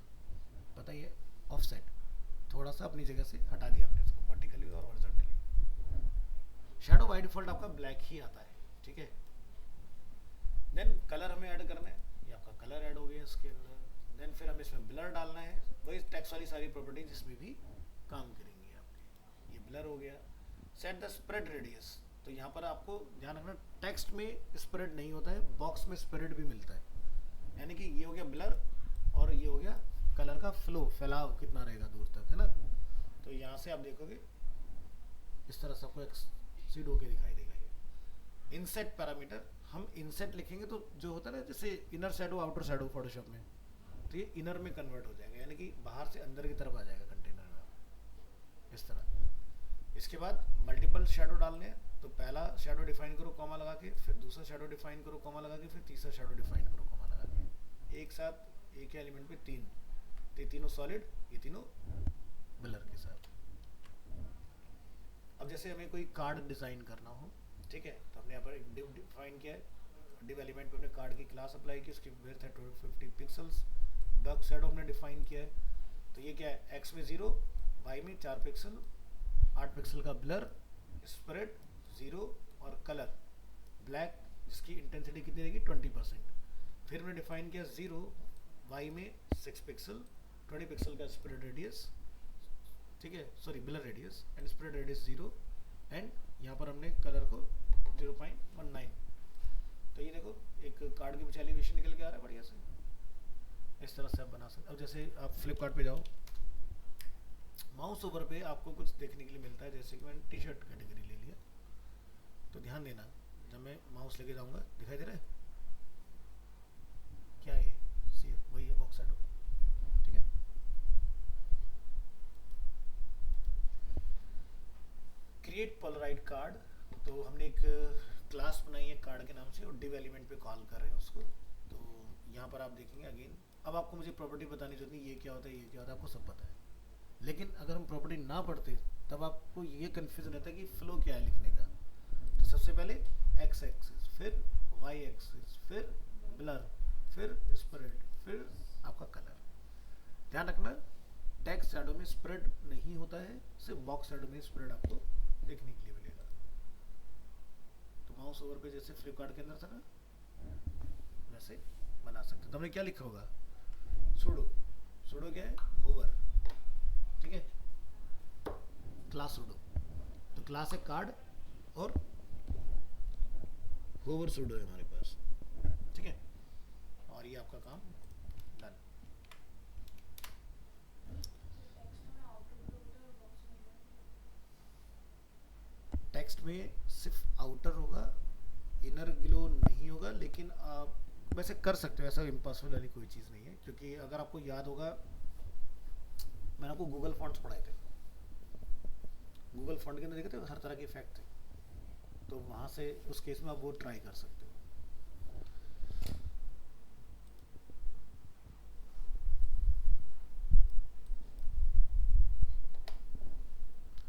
पता ही है, ऑफसेट थोड़ा सा अपनी जगह से हटा दिया हमने इसको, वर्टिकली और हॉरिजॉन्टली। शैडो बाय डिफॉल्ट आपका ब्लैक ही आता है, ठीक है। देन कलर हमें ऐड करना है, ये आपका कलर ऐड हो गया इसके अंदर। देन फिर हमें इसमें ब्लर डालना है, वही टेक्स्ट वाली सारी प्रॉपर्टी जिसमें भी काम करेंगे आपके। ये ब्लर हो गया। सेट द स्प्रेड रेडियस, तो यहाँ पर आपको ध्यान रखना टेक्स्ट में स्प्रेड नहीं होता है, बॉक्स में स्प्रेड भी मिलता है। यानी कि ये हो गया ब्लर और ये हो गया कलर का फ्लो, फैलाव कितना रहेगा दूर तक, है ना। तो यहाँ से आप देखोगे इस तरह सबको एक्सीड होके दिखाई देगा ये। इनसेट पैरामीटर, हम इनसेट लिखेंगे तो जो होता है ना, जैसे inner shadow outer shadow Photoshop में, तो ये इनर में कन्वर्ट हो जाएगा, यानी कि बाहर से अंदर की तरफ आ जाएगा कंटेनर में, इस तरह। इसके बाद मल्टीपल शैडो डालने हैं, तो पहला शैडो डिफाइन करो कॉमा लगा के, फिर दूसरा शैडो डिफाइन करो कॉमा लगा के, फिर तीसरा शैडो डिफाइन करो कॉमा लगा के। एक साथ एक एलिमेंट पे तीन, तो ये तीनों सॉलिड, ये तीनों ब्लर के साथ। अब जैसे हमें कोई कार्ड डिजाइन करना हो, ठीक है, तो हमने यहाँ पर एक डिव डिफाइन किया है, डिव एलिमेंट पे हमने कार्ड की क्लास अप्लाई की, उसकी विड्थ है 50 पिक्सल्स। डार्क शैडो हमने डिफाइन किया है, तो ये क्या है, एक्स में 0, वाई में 4 पिक्सल, 8 पिक्सल का ब्लर, स्प्रेड 0 और कलर ब्लैक, जिसकी इंटेंसिटी कितनी रहेगी 20%। फिर हमने डिफाइन किया 0, वाई में 6 पिक्सल, 20 पिक्सल का स्प्रेड रेडियस, ठीक है, sorry blur radius and spread radius 0, and यहाँ पर हमने कलर को 0.19। तो ये देखो एक कार्ड की पीछे एलिवेशन निकल के आ रहा है बढ़िया से, इस तरह से आप बना सकते। अब जैसे आप फ्लिपकार्ट पे जाओ, माउस ओवर पे आपको कुछ देखने के लिए मिलता है, जैसे कि मैंने टी शर्ट कैटेगरी ले लिया, तो ध्यान देना जब मैं माउस लेके जाऊंगा, दिखाई दे रहा है क्या है, सी वही है बॉक्स शैडो, ठीक है। क्रिएट पोलराइड कार्ड, तो हमने एक क्लास बनाई है कार्ड के नाम से और डिव एलिमेंट पे कॉल कर रहे हैं उसको। तो यहाँ पर आप देखेंगे अगेन, अब आपको मुझे प्रॉपर्टी बतानी जरूरत नहीं, ये क्या होता है ये क्या होता है, आपको सब पता है। लेकिन अगर हम प्रॉपर्टी ना पढ़ते तब आपको ये कंफ्यूजन रहता है कि फ्लो क्या है लिखने का। तो सबसे पहले एक्स एक्सिस, फिर वाई एक्सिस, फिर ब्लर, फिर स्प्रेड, फिर आपका कलर। ध्यान रखना टेक्स्ट शैडो में स्प्रेड नहीं होता है, सिर्फ बॉक्स शैडो में स्प्रेड आपको देखने के लिए मिलेगा। तो माउस ओवर पे जैसे फ्लिपकार्ट के अंदर था ना, वैसे बना सकते। तो हमने क्या लिखा होगा, सुडो, सुडो क्या है, होवर, ठीक है, क्लास सुडो, तो क्लास है कार्ड और होवर सुडो है हमारे पास, ठीक है। और ये आपका काम डन। टेक्स्ट में सिर्फ आउटर होगा इनर ग्लो नहीं होगा, लेकिन आप वैसे कर सकते हो, ऐसा इम्पॉसिबल वाली कोई चीज़ नहीं है, क्योंकि अगर आपको याद होगा मैंने आपको गूगल फॉन्ट्स पढ़ाए थे, गूगल फॉन्ट के अंदर देखे थे हर तरह के इफेक्ट थे, तो वहाँ से उस केस में आप वो ट्राई कर सकते हो।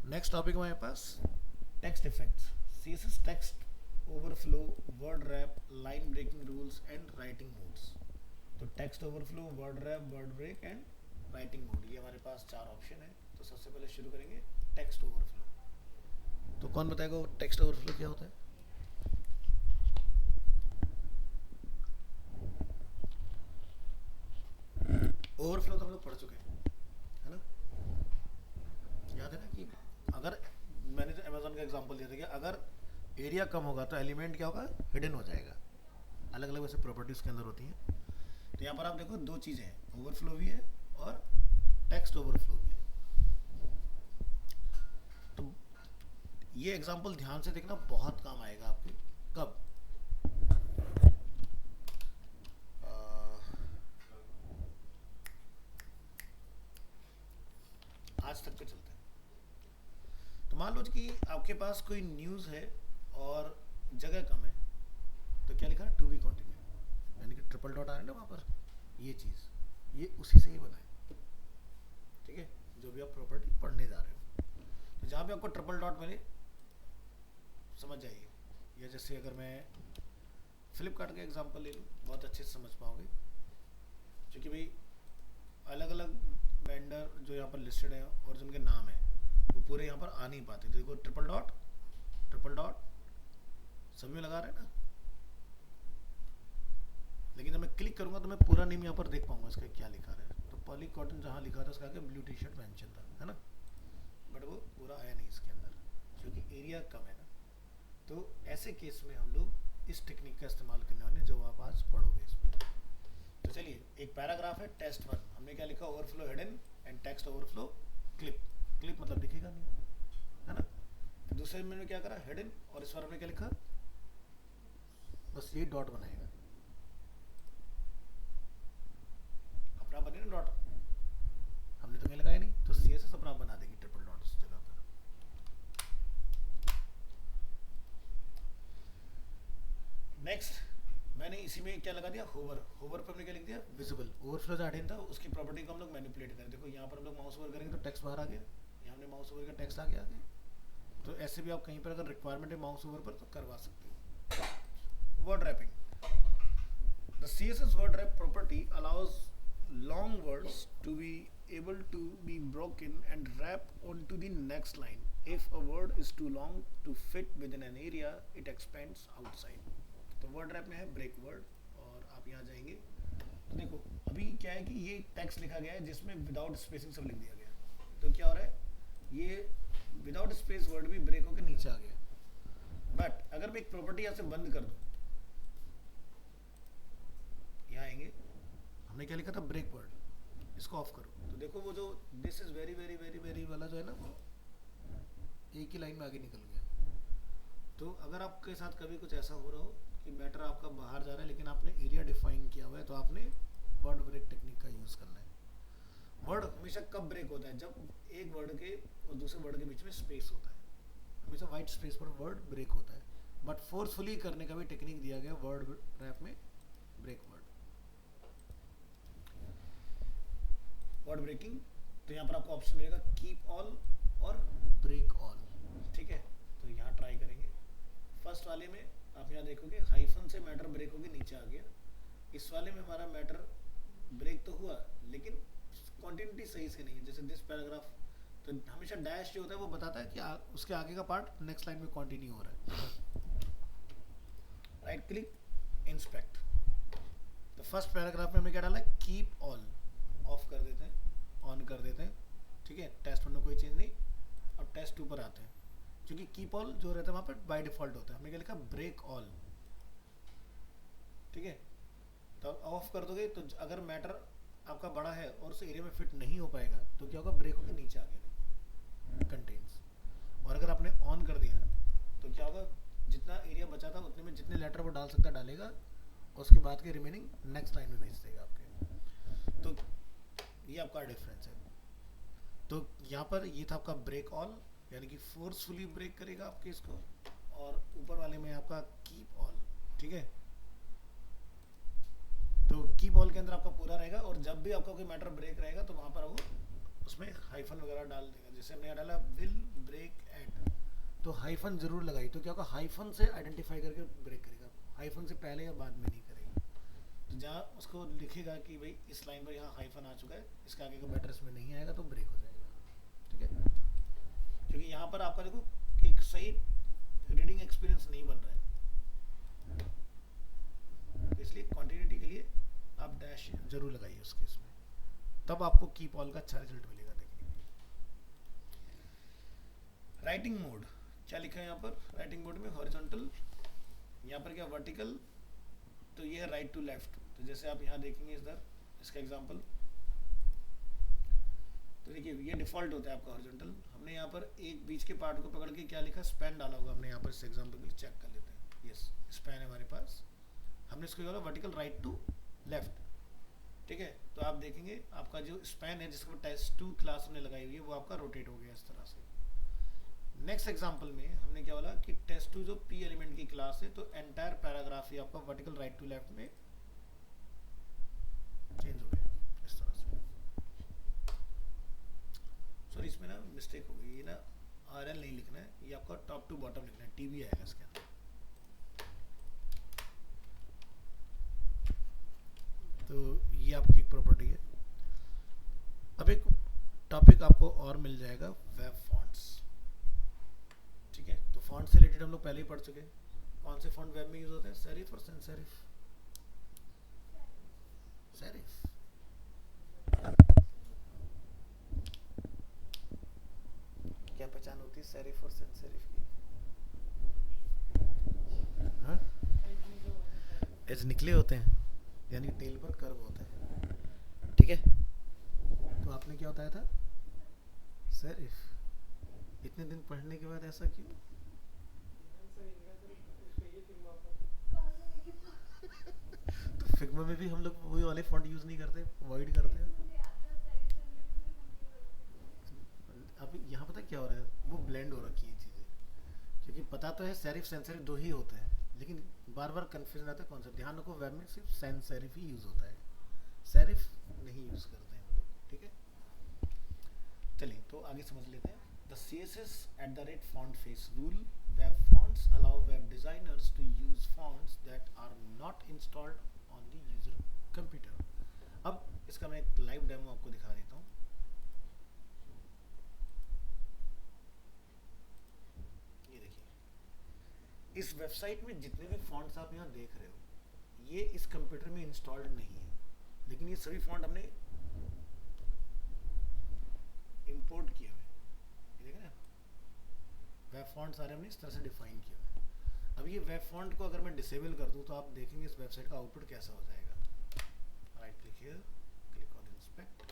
नेक्स्ट टॉपिक हमारे पास text effects, CSS text overflow, word wrap, line breaking rules and writing modes. तो text overflow, word wrap, word break and writing mode, ये हमारे पास 4 ऑप्शन है। तो सबसे पहले शुरू करेंगे टेक्स्ट ओवरफ्लो। तो कौन बताएगा टेक्स्ट ओवरफ्लो क्या होता है? ओवरफ्लो तो हम लोग पढ़ चुके हैं, है ना? याद है ना कि अगर मैंने जो अमेजोन का एग्जांपल दिया था कि अगर एरिया कम होगा तो एलिमेंट क्या होगा, हिडन हो जाएगा। अलग अलग वैसे प्रॉपर्टीज के अंदर होती हैं। तो यहाँ पर आप देखो 2 चीज़ें हैं, ओवरफ्लो भी है और टेक्स्ट ओवरफ्लो भी है। तो ये एग्जांपल ध्यान से देखना, बहुत काम आएगा आपके। कब? आज तक पे चलते हैं। तो मान लो कि आपके पास कोई न्यूज़ है और जगह कम है, तो क्या लिखा है, टू बी कंटिन्यू, यानी कि ट्रिपल डॉट आ रहा है ना वहाँ पर, ये चीज़ ये उसी से ही बना है। ठीक है, जो भी आप प्रॉपर्टी पढ़ने जा रहे हो, तो जहाँ भी आपको ट्रिपल डॉट मिले समझ जाइए। या जैसे अगर मैं फ्लिपकार्ट का एग्जांपल ले लूँ, बहुत अच्छे से समझ पाओगे, क्योंकि भाई अलग अलग वेंडर जो यहाँ पर लिस्टेड है और जिनके नाम है वो पूरे यहाँ पर आ नहीं पाते। तो देखो ट्रिपल डॉट सब में लगा रहे हैं ना, लेकिन जब मैं क्लिक करूंगा तो मैं पूरा नेम यहाँ पर देख पाऊंगा इसका क्या लिखा है। तो पॉली कॉटन जहाँ लिखा था उसका आगे ब्लू टी शर्ट मेंशन था, है ना, बट वो पूरा आया नहीं इसके अंदर क्योंकि एरिया कम है ना। तो ऐसे केस में हम लोग इस टेक्निक का इस्तेमाल करने वाले, जो आप आज पढ़ोगे इसमें। तो चलिए, एक पैराग्राफ है टेस्ट 1, हमने क्या लिखा, overflow hidden and text overflow clip. Clip मतलब दिखेगा नहीं, है ना। फिर दूसरे में क्या करा, हिडन, और इस बार हमने क्या लिखा, बस ये डॉट बनाएगा, अपना बने ना डॉट, हमने तो क्या लगाया नहीं, तो सीएसएस अपना बना देगी ट्रिपल डॉट उस जगह पर। नेक्स्ट मैंने इसी में क्या लगा दिया, होवर पर हमने क्या लिख दिया, विजिबल। ओवरफ्लो जो हिडन था उसकी प्रॉपर्टी को हम लोग मैनिपुलेट करें। देखो यहाँ पर हम लोग माउस ओवर करेंगे तो टेक्स्ट बाहर आ गया, यहाँ हमने माउस ओवर का टेक्स्ट आ गया आगे। तो ऐसे भी आप कहीं पर अगर रिक्वायरमेंट है माउस ओवर पर तो करवा सकते हो। Word wrapping, the CSS word wrap property allows long words to be able to be broken and wrapped onto the next line. If a word is too long to fit within an area, it expands outside. तो word rap में है break word, और आप यहाँ जाएंगे तो देखो अभी क्या है कि ये टेक्स्ट लिखा गया है जिसमें विदाउट स्पेसिंग सब लिख दिया गया, तो क्या हो रहा है, ये विदाउट स्पेस वर्ड भी ब्रेक होकर नीचे आ गया। बट अगर मैं एक प्रॉपर्टी यहाँ से बंद कर दूँ, यहाँ आएंगे, हमने क्या लिखा था, ब्रेक वर्ड, इसको ऑफ करो, तो देखो वो जो this is very very very very वाला जो है ना, वो एक ही लाइन में आगे निकल गया। तो अगर आपके साथ कभी कुछ ऐसा हो रहा हो कि मैटर आपका बाहर जा रहा है लेकिन आपने एरिया डिफाइन किया हुआ है, तो आपने वर्ड ब्रेक टेक्निक का यूज करना है। वर्ड हमेशा कब ब्रेक होता है, जब एक वर्ड के और दूसरे वर्ड के बीच में स्पेस होता है, हमेशा वाइट स्पेस पर वर्ड ब्रेक होता है। बट फोर्सफुली करने का भी टेक्निक दिया गया वर्ड रैप में, ब्रेक वर्ड, वर्ड ब्रेकिंग। तो यहाँ पर आपको ऑप्शन मिलेगा कीप ऑल और ब्रेक ऑल, ठीक है। तो यहाँ ट्राई करेंगे। फर्स्ट वाले में आप यहाँ देखोगे हाइफन से मैटर ब्रेक होके नीचे आ गया, इस वाले में हमारा मैटर ब्रेक तो हुआ लेकिन कॉन्टिन्यूटी सही से नहीं है। जैसे दिस पैराग्राफ, तो हमेशा डैश जो होता है वो बताता है कि उसके आगे का पार्ट नेक्स्ट लाइन में कंटिन्यू हो रहा है। राइट क्लिक, इंस्पेक्ट, तो फर्स्ट पैराग्राफ में हमें क्या डाला है, कीप ऑल, ऑफ कर देते हैं, ऑन कर देते हैं, ठीक है। टेस्ट 1 में कोई चेंज नहीं। अब टेस्ट 2 पर आते हैं, क्योंकि कीप ऑल जो रहता है वहाँ पर बाय डिफॉल्ट होता है, हमने क्या लिखा, ब्रेक ऑल, ठीक है। तो ऑफ कर दोगे तो अगर मैटर आपका बड़ा है और उस एरिया में फिट नहीं हो पाएगा तो क्या होगा, ब्रेक होकर नीचे आ गया कंटेन्स। और अगर आपने ऑन कर दिया तो क्या होगा, जितना एरिया बचा था उतने में जितने लेटर वो डाल सकता डालेगा, उसके बाद के रिमेनिंग नेक्स्ट लाइन में भेज देगा आपके। तो ये आपका डिफरेंस है। तो यहाँ पर ये था आपका ब्रेक ऑल, यानी कि फोर्सफुली ब्रेक करेगा आपके इसको, और ऊपर वाले में आपका कीप ऑल। ठीक है, तो कीप ऑल के अंदर आपका पूरा रहेगा, और जब भी आपका कोई मैटर ब्रेक रहेगा तो वहां पर वो उसमें हाइफन वगैरह डाल देगा। जैसे हमने यहाँ डाला विल ब्रेक एट, तो हाइफन जरूर लगाई, तो क्या होगा, हाइफन से आइडेंटिफाई करके ब्रेक करेगा, हाइफन से पहले या बाद में नहीं करेगा। तो जहाँ उसको लिखेगा कि भाई इस लाइन पर यहाँ हाइफन आ चुका है, इसके आगे का मैटर इसमें नहीं आएगा, तो ब्रेक हो जाएगा। ठीक है, क्योंकि यहाँ पर आपका देखो एक सही रीडिंग एक्सपीरियंस नहीं बन रहा है, इसलिए क्वांटिटी के लिए आप डैश जरूर लगाइए उस केस में, तब आपको कीप ऑल का अच्छा रिजल्ट मिलेगा। देखने के लिए राइटिंग मोड क्या लिखा है यहाँ पर, राइटिंग मोड में हॉरिजॉन्टल, यहाँ पर क्या वर्टिकल, तो ये है राइट टू लेफ्ट। तो जैसे आप यहाँ देखेंगे इधर इसका एग्जांपल, तो देखिए ये डिफॉल्ट होता है आपका हॉरिजॉन्टल। हमने यहाँ पर एक बीच के पार्ट को पकड़ के क्या लिखा, स्पैन डाला होगा हमने यहाँ पर, इस एग्जांपल के लिए चेक कर लेते हैं। यस, स्पैन है हमारे पास, हमने इसको बोला वर्टिकल राइट टू लेफ्ट। ठीक है, तो आप देखेंगे आपका जो स्पैन है जिसको टेस्ट 2 क्लास हमने लगाई हुई है, वो आपका रोटेट हो गया इस तरह से। नेक्स्ट एग्जांपल में हमने क्या बोला कि टेस्ट 2 जो पी एलिमेंट की क्लास है, तो एंटायर पैराग्राफ ही आपका वर्टिकल राइट टू लेफ्ट में चेंज हो गया इस तरह से। सॉरी, इसमें ना मिस्टेक हो गई, ये ना RL नहीं लिखना है, ये आपका टॉप टू बॉटम लिखना है, टीबी आएगा इसके अंदर। तो ये आपकी प्रॉपर्टी है। अब एक टॉपिक आपको और मिल जाएगा, वेब फॉन्ट्स। ठीक है, तो फॉन्ट से रिलेटेड हम लोग पहले ही पढ़ चुके हैं। कौन से फॉन्ट वेब में यूज होते हैं, सेरिफ और सैंस सेरिफ? सेरिफ। क्या पहचान होती है सेरिफ और सैंस सेरिफ की? हाँ, एज निकले होते हैं, यानी टेल पर कर्व होता है। ठीक है, तो आपने क्या बताया था, सेरिफ। इतने दिन पढ़ने के बाद ऐसा क्यों? तो फिग्मा में भी हम लोग वही वाले फॉन्ट यूज नहीं करते, अवॉइड करते हैं। अब यहाँ पता क्या हो रहा है, वो ब्लेंड हो रखी है चीजें, क्योंकि पता तो है सेरिफ सैंस सेरिफ दो ही होते हैं, लेकिन बार बार कंफ्यूजन आता है कौन सा। ध्यान रखो, वेब में सिर्फ सैंस सेरिफ ही यूज होता है, सेरिफ नहीं यूज करते हैं हम लोग। ठीक है, चलिए तो आगे समझ लेते हैं। The CSS @font_face rule, web fonts allow web designers to use fonts that are not installed on the user computer। अब इसका मैं एक लाइव डेमो आपको दिखा देता हूँ। ये देखिए, इस वेबसाइट में जितने भी फॉन्ट्स आप यहाँ देख रहे हो, ये इस कंप्यूटर में इंस्टॉल्ड नहीं है, लेकिन ये सभी फॉन्ट हमने इंपोर्ट किए हुए। ये देखें ना, वेब फॉन्ट सारे हमने इस तरह से डिफाइन किए हुए। अब ये वेब फॉन्ट को अगर मैं डिसेबल कर दूं, तो आप देखेंगे इस वेबसाइट का आउटपुट कैसा हो जाएगा। Right click here, click on inspect,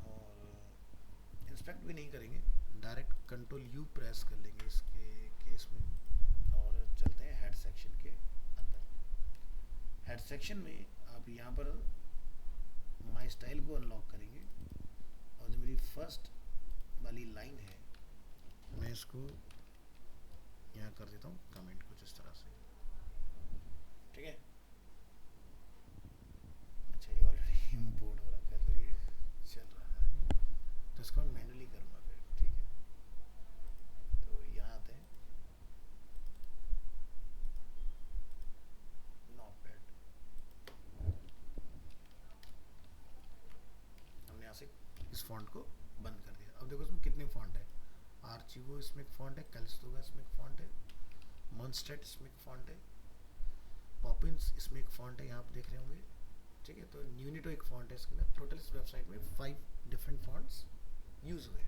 और इंस्पेक्ट भी नहीं करेंगे, डायरेक्ट Ctrl+U प्रेस कर लेंगे इसके केस में, और चलते हैं हेड सेक्शन के अंदर। हेड सेक्शन में आप यहाँ पर माई स्टाइल को अनलॉक करेंगे, और जो मेरी फर्स्ट वाली लाइन है, मैं इसको यहाँ कर देता हूँ कमेंट कुछ इस तरह से। ठीक है, अच्छा ये ऑलरेडी इंपोर्ट हो रखा है, तो ये चल रहा है, तो इसको मैं मैनुअली करूँगा फिर। ठीक है, तो यहाँ आते हैं, नोटपैड, हमने यहाँ से इस फॉन्ट को बंद कर दिया। अब देखो इसमें कितने फॉन्ट है, आर्चिगो इसमें एक फॉन्ट है, कैलिस्टोगा इसमें एक फॉन्ट है, मॉन्स्टेट इसमें एक फॉन्ट है, पॉपिंस इसमें एक फॉन्ट है, यहाँ आप देख रहे होंगे। ठीक है, तो न्यूनिटो एक फॉन्ट है इसके अंदर। टोटल इस वेबसाइट में 5 डिफरेंट फॉन्ट्स यूज हुए।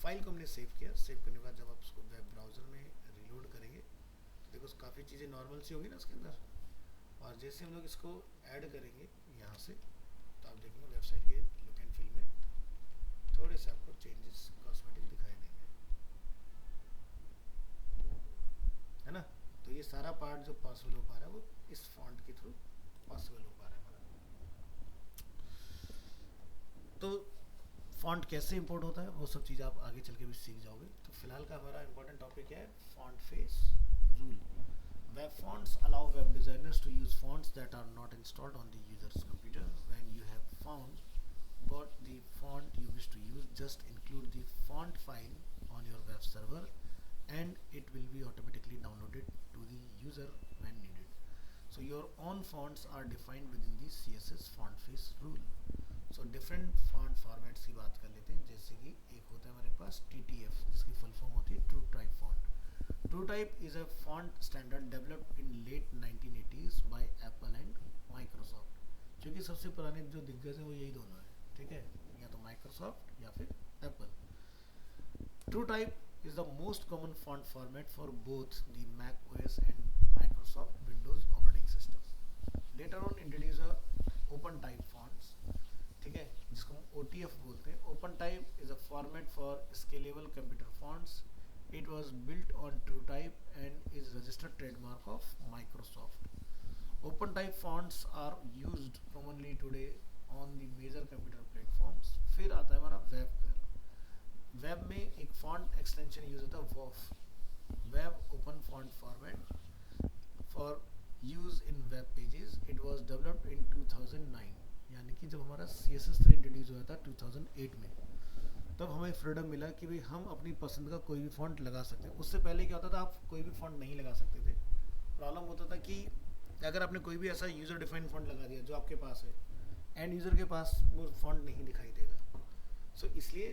फाइल को हमने सेव किया, सेव करने के बाद जब आप उसको वेब ब्राउजर में रिलोड करेंगे, तो देखो काफ़ी चीज़ें नॉर्मल सी होगी ना इसके अंदर, और जैसे हम लोग इसको ऐड करेंगे यहाँ से, तो आप देखेंगे वेबसाइट के लुक एंड फील में थोड़े से आपको चेंजेस कॉस्मेटिक दिखाई देंगे। तो ये सारा पार्ट जो पॉसिबल हो पा रहा है वो इस फॉन्ट के थ्रू पॉसिबल हो पा रहा है हमारा। तो फॉन्ट कैसे इंपोर्ट होता है वो सब चीज़ आप आगे चल के भी सीख जाओगे। तो फिलहाल का हमारा इंपॉर्टेंट टॉपिक है font face rule. Web fonts allow web designers to use fonts that are not installed on the user's computer. When you have found what the font you wish to use, just include the font file on your web server and it will be automatically downloaded to the user when needed. So your own fonts are defined within the CSS font face rule. So different font formats की बात कर लेते हैं, जैसे कि एक होता है हमारे पास TTF जिसकी फुल फॉर्म होती है True Type Font. TrueType is a font standard developed in late 1980s by Apple and Microsoft. क्योंकि सबसे पुराने जो दिग्गज हैं वो यही दोनों हैं, ठीक है, या तो Microsoft या फिर Apple. TrueType is the most common font format for both the Mac OS and Microsoft Windows operating system. Later on introduced OpenType fonts, ठीक है, जिसको हम OTF बोलते हैं. OpenType is a format for scalable computer fonts. It was built on TrueType and is registered trademark of Microsoft. OpenType fonts are used commonly today on the major computer platforms. फिर आता है हमारा web का. Web में एक font extension use होता है WOF, web open font format for use in web pages. It was developed in 2009, यानी कि जब हमारा CSS3 इंट्रोड्यूस हुआ था 2008 में, तब हमें फ्रीडम मिला कि भाई हम अपनी पसंद का कोई भी फॉन्ट लगा सकते हैं. उससे पहले क्या होता था, आप कोई भी फॉन्ट नहीं लगा सकते थे. प्रॉब्लम होता था कि अगर आपने कोई भी ऐसा यूज़र डिफाइंड फॉन्ट लगा दिया जो आपके पास है, एंड यूज़र के पास वो फॉन्ट नहीं दिखाई देगा. सो इसलिए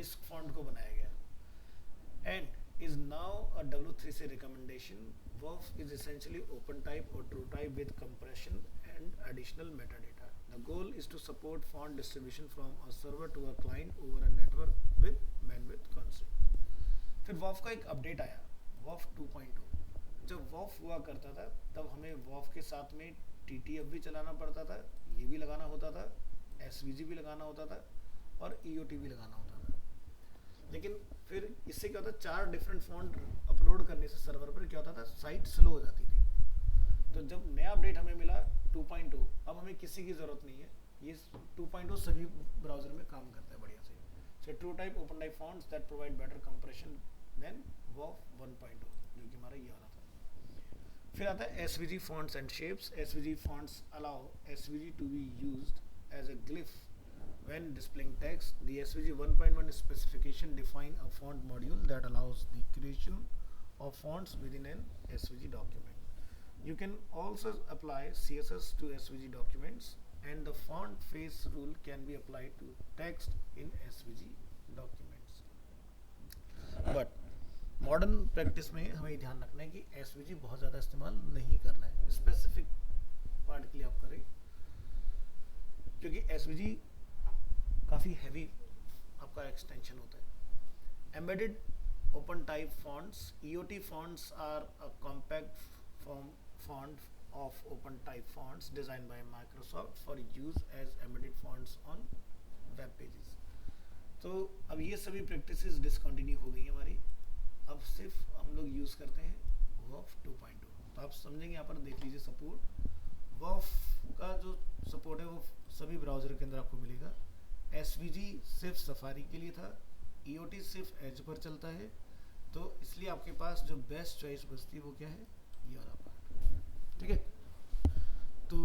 इस फॉन्ट को बनाया गया. And is now a W3 C recommendation. WOF is essentially open type और true type with compression and additional meta data. The goal is to support font distribution from a server to a client over a network with bandwidth constraints. फिर WOF का एक update आया, WOF 2.2. जब WOF हुआ करता था तब हमें WOF के साथ में TTF भी चलाना पड़ता था, ये भी लगाना होता था, SVG भी लगाना होता था और EOT भी लगाना होता था. लेकिन फिर इससे क्या होता, 4 डिफरेंट फॉन्ट अपलोड करने से सर्वर पर क्या होता था, साइट स्लो हो जाती थी. तो जब नया अपडेट हमें मिला 2.2, अब हमें किसी की ज़रूरत नहीं है, ये 2.2 सभी ब्राउज़र में काम करता है बढ़िया से. So TrueType open type fonts that provide better compression than WOF 1.2, जो कि हमारा ये वाला था. फिर आता है SVG fonts and shapes. SVG fonts allow SVG to be used as a glyph when displaying text. The SVG 1.1 specification define a font module that allows the creation of fonts within an SVG document. You can also apply CSS to SVG documents, and the font face rule can be applied to text in SVG documents. But modern practice में हमें ध्यान रखना है कि SVG बहुत ज़्यादा इस्तेमाल नहीं करना है. स्पेसिफिक पार्ट के लिए आप करें, क्योंकि SVG काफ़ी हैवी आपका एक्सटेंशन होता है. Embedded open type fonts, EOT fonts are a compact font of open type fonts designed by Microsoft for use as embedded fonts on web pages. तो अब ये सभी प्रैक्टिसेस डिसकंटिन्यू हो गई हमारी. अब सिर्फ हम लोग यूज़ करते हैं WOF 2.2. तो आप समझेंगे, यहाँ पर देख लीजिए सपोर्ट. WOF का जो सपोर्ट है वो सभी ब्राउज़र के अंदर आपको मिलेगा. SVG सिर्फ सफारी के लिए था, EOT सिर्फ एज पर चलता है. तो इसलिए आपके पास जो बेस्ट चॉइस बचती है वो क्या है, ये वाला पार्ट, ठीक है. तो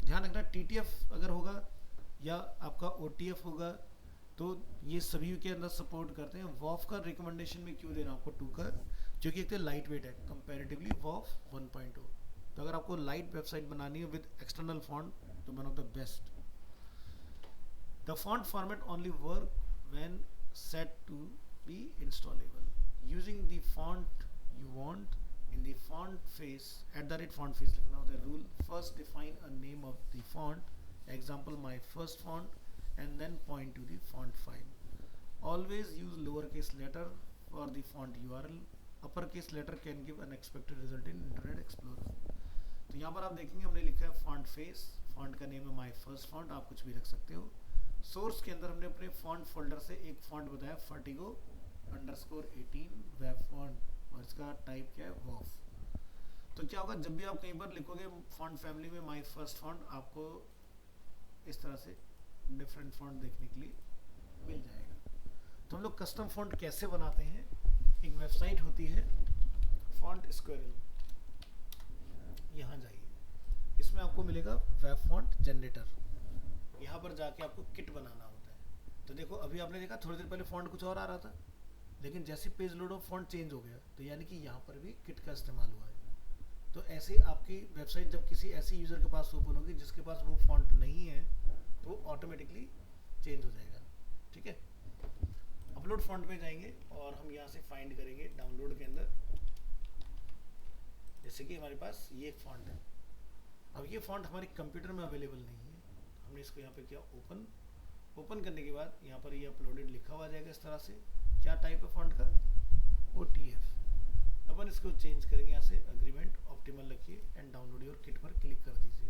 ध्यान रखना, TTF अगर होगा या आपका OTF होगा तो ये सभी के अंदर सपोर्ट करते हैं. WOF का रिकमेंडेशन में क्यों दे रहा हूँ आपको 2 का, क्योंकि एक तो लाइट वेट है कंपैरेटिवली WOF 1.2. तो अगर आपको लाइट वेबसाइट बनानी है विद एक्सटर्नल फॉन्ट, तो one of the best. The font format only work when set to be installable. Using the font you want in the font face @font face लिखना होता है. rule, first define a name of the font, example my first font, and then point to the font file. Always use lowercase letter for the font URL. Uppercase letter can give unexpected result in Internet Explorer. तो यहाँ पर आप देखेंगे हमने लिखा है font face, font का name है my first font, आप कुछ भी रख सकते हो. सोर्स के अंदर हमने अपने फॉन्ट फोल्डर से एक फॉन्ट बताया Vertigo_18 वेब फॉन्ट, और इसका टाइप क्या है WOF. तो क्या होगा, जब भी आप कहीं पर लिखोगे फॉन्ट फैमिली में माय फर्स्ट फॉन्ट, आपको इस तरह से डिफरेंट फॉन्ट देखने के लिए मिल जाएगा। तो हम लोग कस्टम फॉन्ट कैसे बनाते हैं, एक वेबसाइट होती है फॉन्ट स्क्वेरल, यहाँ जाइए, इसमें आपको मिलेगा वेब फॉन्ट जनरेटर, यहाँ पर जाके आपको किट बनाना होता है। तो देखो अभी आपने देखा थोड़ी देर पहले फॉन्ट कुछ और आ रहा था, लेकिन जैसे पेज लोड हो फॉन्ट चेंज हो गया, तो यानी कि यहाँ पर भी किट का इस्तेमाल हुआ है। तो ऐसे आपकी वेबसाइट जब किसी ऐसे यूज़र के पास ओपन होगी जिसके पास वो फॉन्ट नहीं है, तो वो ऑटोमेटिकली चेंज हो जाएगा। ठीक है, अपलोड फॉन्ट में जाएंगे और हम यहाँ से फाइंड करेंगे डाउनलोड के अंदर, जैसे कि हमारे पास ये एक फॉन्ट है। अब ये फॉन्ट हमारे कंप्यूटर में अवेलेबल नहीं है, हमने इसको यहाँ पे किया ओपन। ओपन करने के बाद यहाँ पर ये अपलोडेड लिखा हुआ जाएगा इस तरह से। क्या टाइप है फॉन्ट का, OTF। अपन इसको चेंज करेंगे यहाँ से, अग्रीमेंट ऑप्टिमल रखिए एंड डाउनलोड योर किट पर क्लिक कर दीजिए।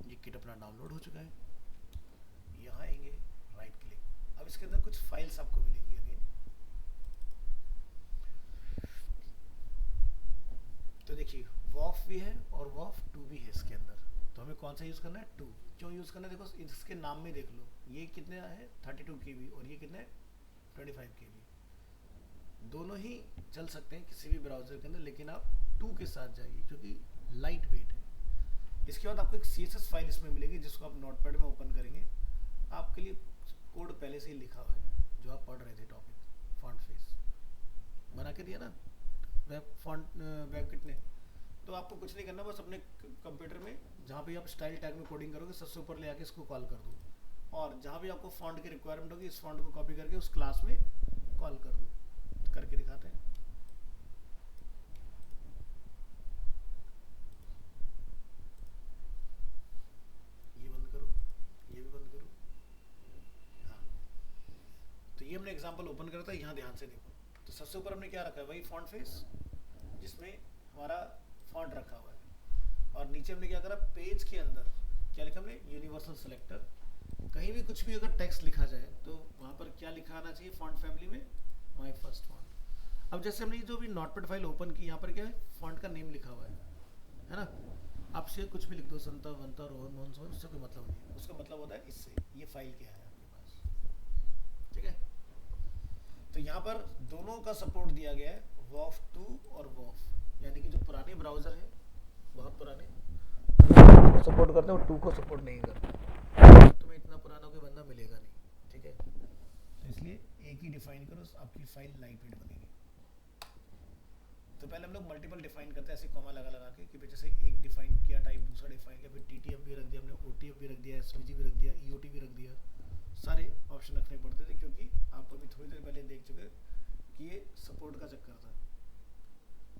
ये किट अपना डाउनलोड हो चुका है। यहाँ आएंगे, राइट क्लिक, अब इसके अंदर कुछ फाइल्स आपको मिलेंगी अगेन। तो देखिए वॉफ भी है और वॉफ 2 भी है इसके अंदर। तो हमें कौन सा यूज़ करना है, 2। क्यों यूज़ करना है, देखो इसके नाम में देख लो, ये कितने है 32 KB और ये कितने 25 KB। दोनों ही चल सकते हैं किसी भी ब्राउज़र के अंदर, लेकिन आप 2 के साथ जाइए क्योंकि लाइट वेट है। इसके बाद आपको एक CSS फाइल इसमें मिलेगी जिसको आप नोटपैड में ओपन करेंगे। आपके लिए कोड पहले से ही लिखा हुआ है जो आप पढ़ रहे थे, टॉपिक फॉन्ट फेस बना के दिया ना वेब फॉन्ट वेब किट ने। तो आपको कुछ नहीं करना, बस अपने कंप्यूटर में जहाँ भी आप स्टाइल टैग में कोडिंग करोगे सबसे ऊपर ले आके इसको कॉल कर दो, और जहाँ भी आपको फॉन्ट की रिक्वायरमेंट होगी इस फॉन्ट को कॉपी करके उस क्लास में कॉल कर दो। तो करके दिखाते हैं। ये बंद करो, ये भी बंद करो। हाँ, तो ये हमने एग्जाम्पल ओपन करा था, यहाँ ध्यान से देखो। तो सबसे ऊपर हमने क्या रखा है, वही फॉन्ट फेस जिसमें हमारा फॉन्ट रखा हुआ है, और नीचे हमने क्या करा, पेज के अंदर क्या लिखा हमने, यूनिवर्सल सिलेक्टर। कहीं भी कुछ भी अगर टेक्स्ट लिखा जाए तो वहाँ पर क्या लिखा आना चाहिए, फॉन्ट फैमिली में माय फर्स्ट फॉन्ट। अब जैसे हमने जो भी नोटपैड फाइल ओपन की, यहाँ पर क्या है, फॉन्ट का नेम लिखा हुआ है ना। आप से कुछ भी लिख दो, संता वंता रोहन मोहन सोहन, उससे कोई मतलब नहीं है, उसका मतलब होता है इससे ये फाइल क्या है आपके पास। ठीक है, तो यहाँ पर दोनों का सपोर्ट दिया गया है, वॉफ 2 और वॉफ, यानी कि जो पुराने ब्राउजर हैं बहुत पुराने को सपोर्ट करते हैं और 2 को सपोर्ट नहीं करते। तुम्हें इतना पुराना कोई बंदा मिलेगा नहीं। ठीक है, तो इसलिए एक ही डिफाइन करो, आपकी फाइल लाइट वेट बनेगी। तो पहले हम लोग मल्टीपल डिफाइन करते हैं ऐसे कॉमा लगा लगा के, कि जैसे एक डिफाइन किया टाइप, दूसरा डिफाइन किया, फिर TTF भी रख दिया हमने, OTF भी रख दिया, SVG भी रख दिया, EOT भी रख दिया। सारे ऑप्शन रखने पड़ते थे क्योंकि आप अभी थोड़ी देर पहले देख चुके कि ये सपोर्ट का चक्कर था।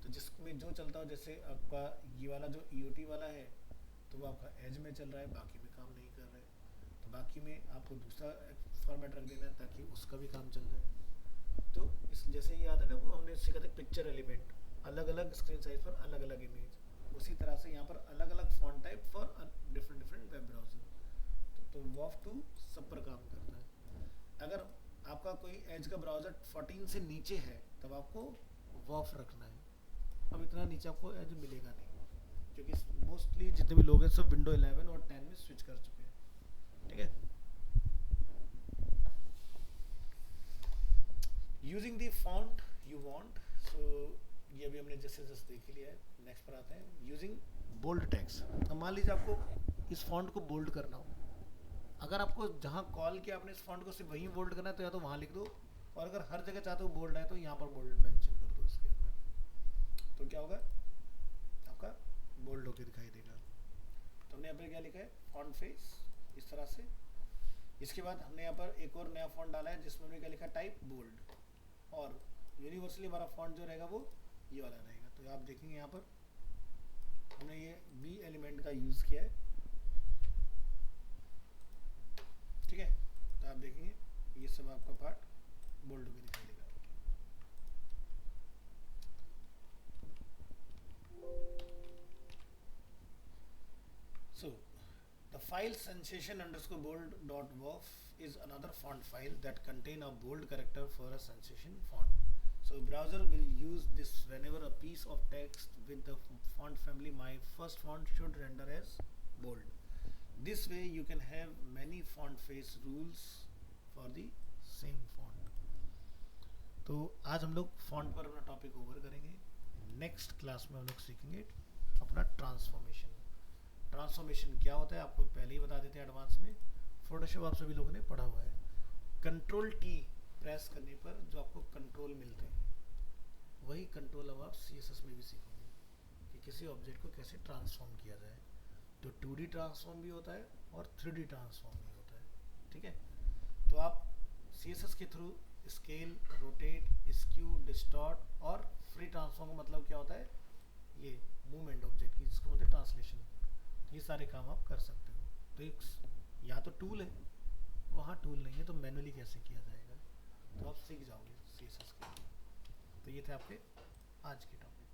तो जिसमें जो चलता हो, जैसे आपका ये वाला जो EOT वाला है तो वो आपका एज में चल रहा है, बाकी में काम नहीं कर रहा है, तो बाकी में आपको दूसरा फॉर्मेट रख देना है ताकि उसका भी काम चल जाए। तो इस जैसे ये आता है ना, वो हमने सीखा था पिक्चर एलिमेंट, अलग अलग स्क्रीन साइज पर अलग अलग इमेज, उसी तरह से यहाँ पर अलग अलग font type for different different web browser. तो वॉफ 2 सब पर काम करता है। अगर आपका कोई एज का ब्राउजर 14 से नीचे है तब आपको वॉफ रखना है। अब इतना नीचे आपको एज मिलेगा नहीं, क्योंकि मोस्टली जितने भी लोग हैं सब विंडो 11 और 10 में स्विच कर चुके हैं। ठीक है, using the font you want, so ये अभी हमने जैसे जस्ट देख लिया है। नेक्स्ट पर आते हैं, यूजिंग बोल्ड टेक्स्ट। अब मान लीजिए आपको इस फॉन्ट को बोल्ड करना हो, अगर आपको जहाँ कॉल किया आपने इस फॉन्ट को सिर्फ वहीं बोल्ड करना है तो या तो वहाँ लिख दो, और अगर हर जगह चाहते हो बोल्ड है तो यहाँ पर बोल्ड मेंशन कर दो इसके अंदर। तो क्या होगा, आपका बोल्ड होकर दिखाई देगा। तो हमने यहाँ पर क्या लिखा है, फॉन्ट फेस इस तरह से। इसके बाद हमने यहाँ पर एक और नया फॉन्ट डाला है जिसमें हमने क्या लिखा, टाइप बोल्ड, और यूनिवर्सली हमारा फॉन्ट जो रहेगा वो ये वाला रहेगा। तो आप देखेंगे यहाँ पर हमने ये B एलिमेंट का यूज़ किया है। ठीक है, तो आप देखेंगे ये सब आपका पार्ट बोल्ड में दिखाई देगा। So the file sensation underscore bold dot wof is another font file that contain a bold character for a sensation font. So browser will use this whenever a piece of text with the font family my first font should render as bold. This way you can have many font face rules for the same font. तो आज हम लोग font पर अपना topic over करेंगे. Next class में हम लोग सीखेंगे अपना ट्रांसफॉर्मेशन. ट्रांसफॉर्मेशन क्या होता है आपको पहले ही बता देते हैं एडवांस में. फोटोशॉप आप सभी लोगों ने पढ़ा हुआ है. कंट्रोल टी प्रेस करने पर जो आपको कंट्रोल मिलते हैं वही कंट्रोल अब आप CSS में भी सीखोगे कि किसी ऑब्जेक्ट को कैसे ट्रांसफॉर्म किया जाए. तो 2D ट्रांसफॉर्म भी होता है और 3D ट्रांसफॉर्म भी होता है. ठीक है. तो आप CSS के through scale, rotate, skew, distort और फ्री ट्रांसफॉर्म का मतलब क्या होता है, ये मूवमेंट ऑब्जेक्ट की, जिसको मतलब ट्रांसलेशन, ये सारे काम आप कर सकते हो. तो एक या तो टूल है, वहाँ टूल नहीं है, तो मैनुअली कैसे किया जाएगा तो आप सीख जाओगे CSS के. तो ये थे आपके आज के टॉपिक.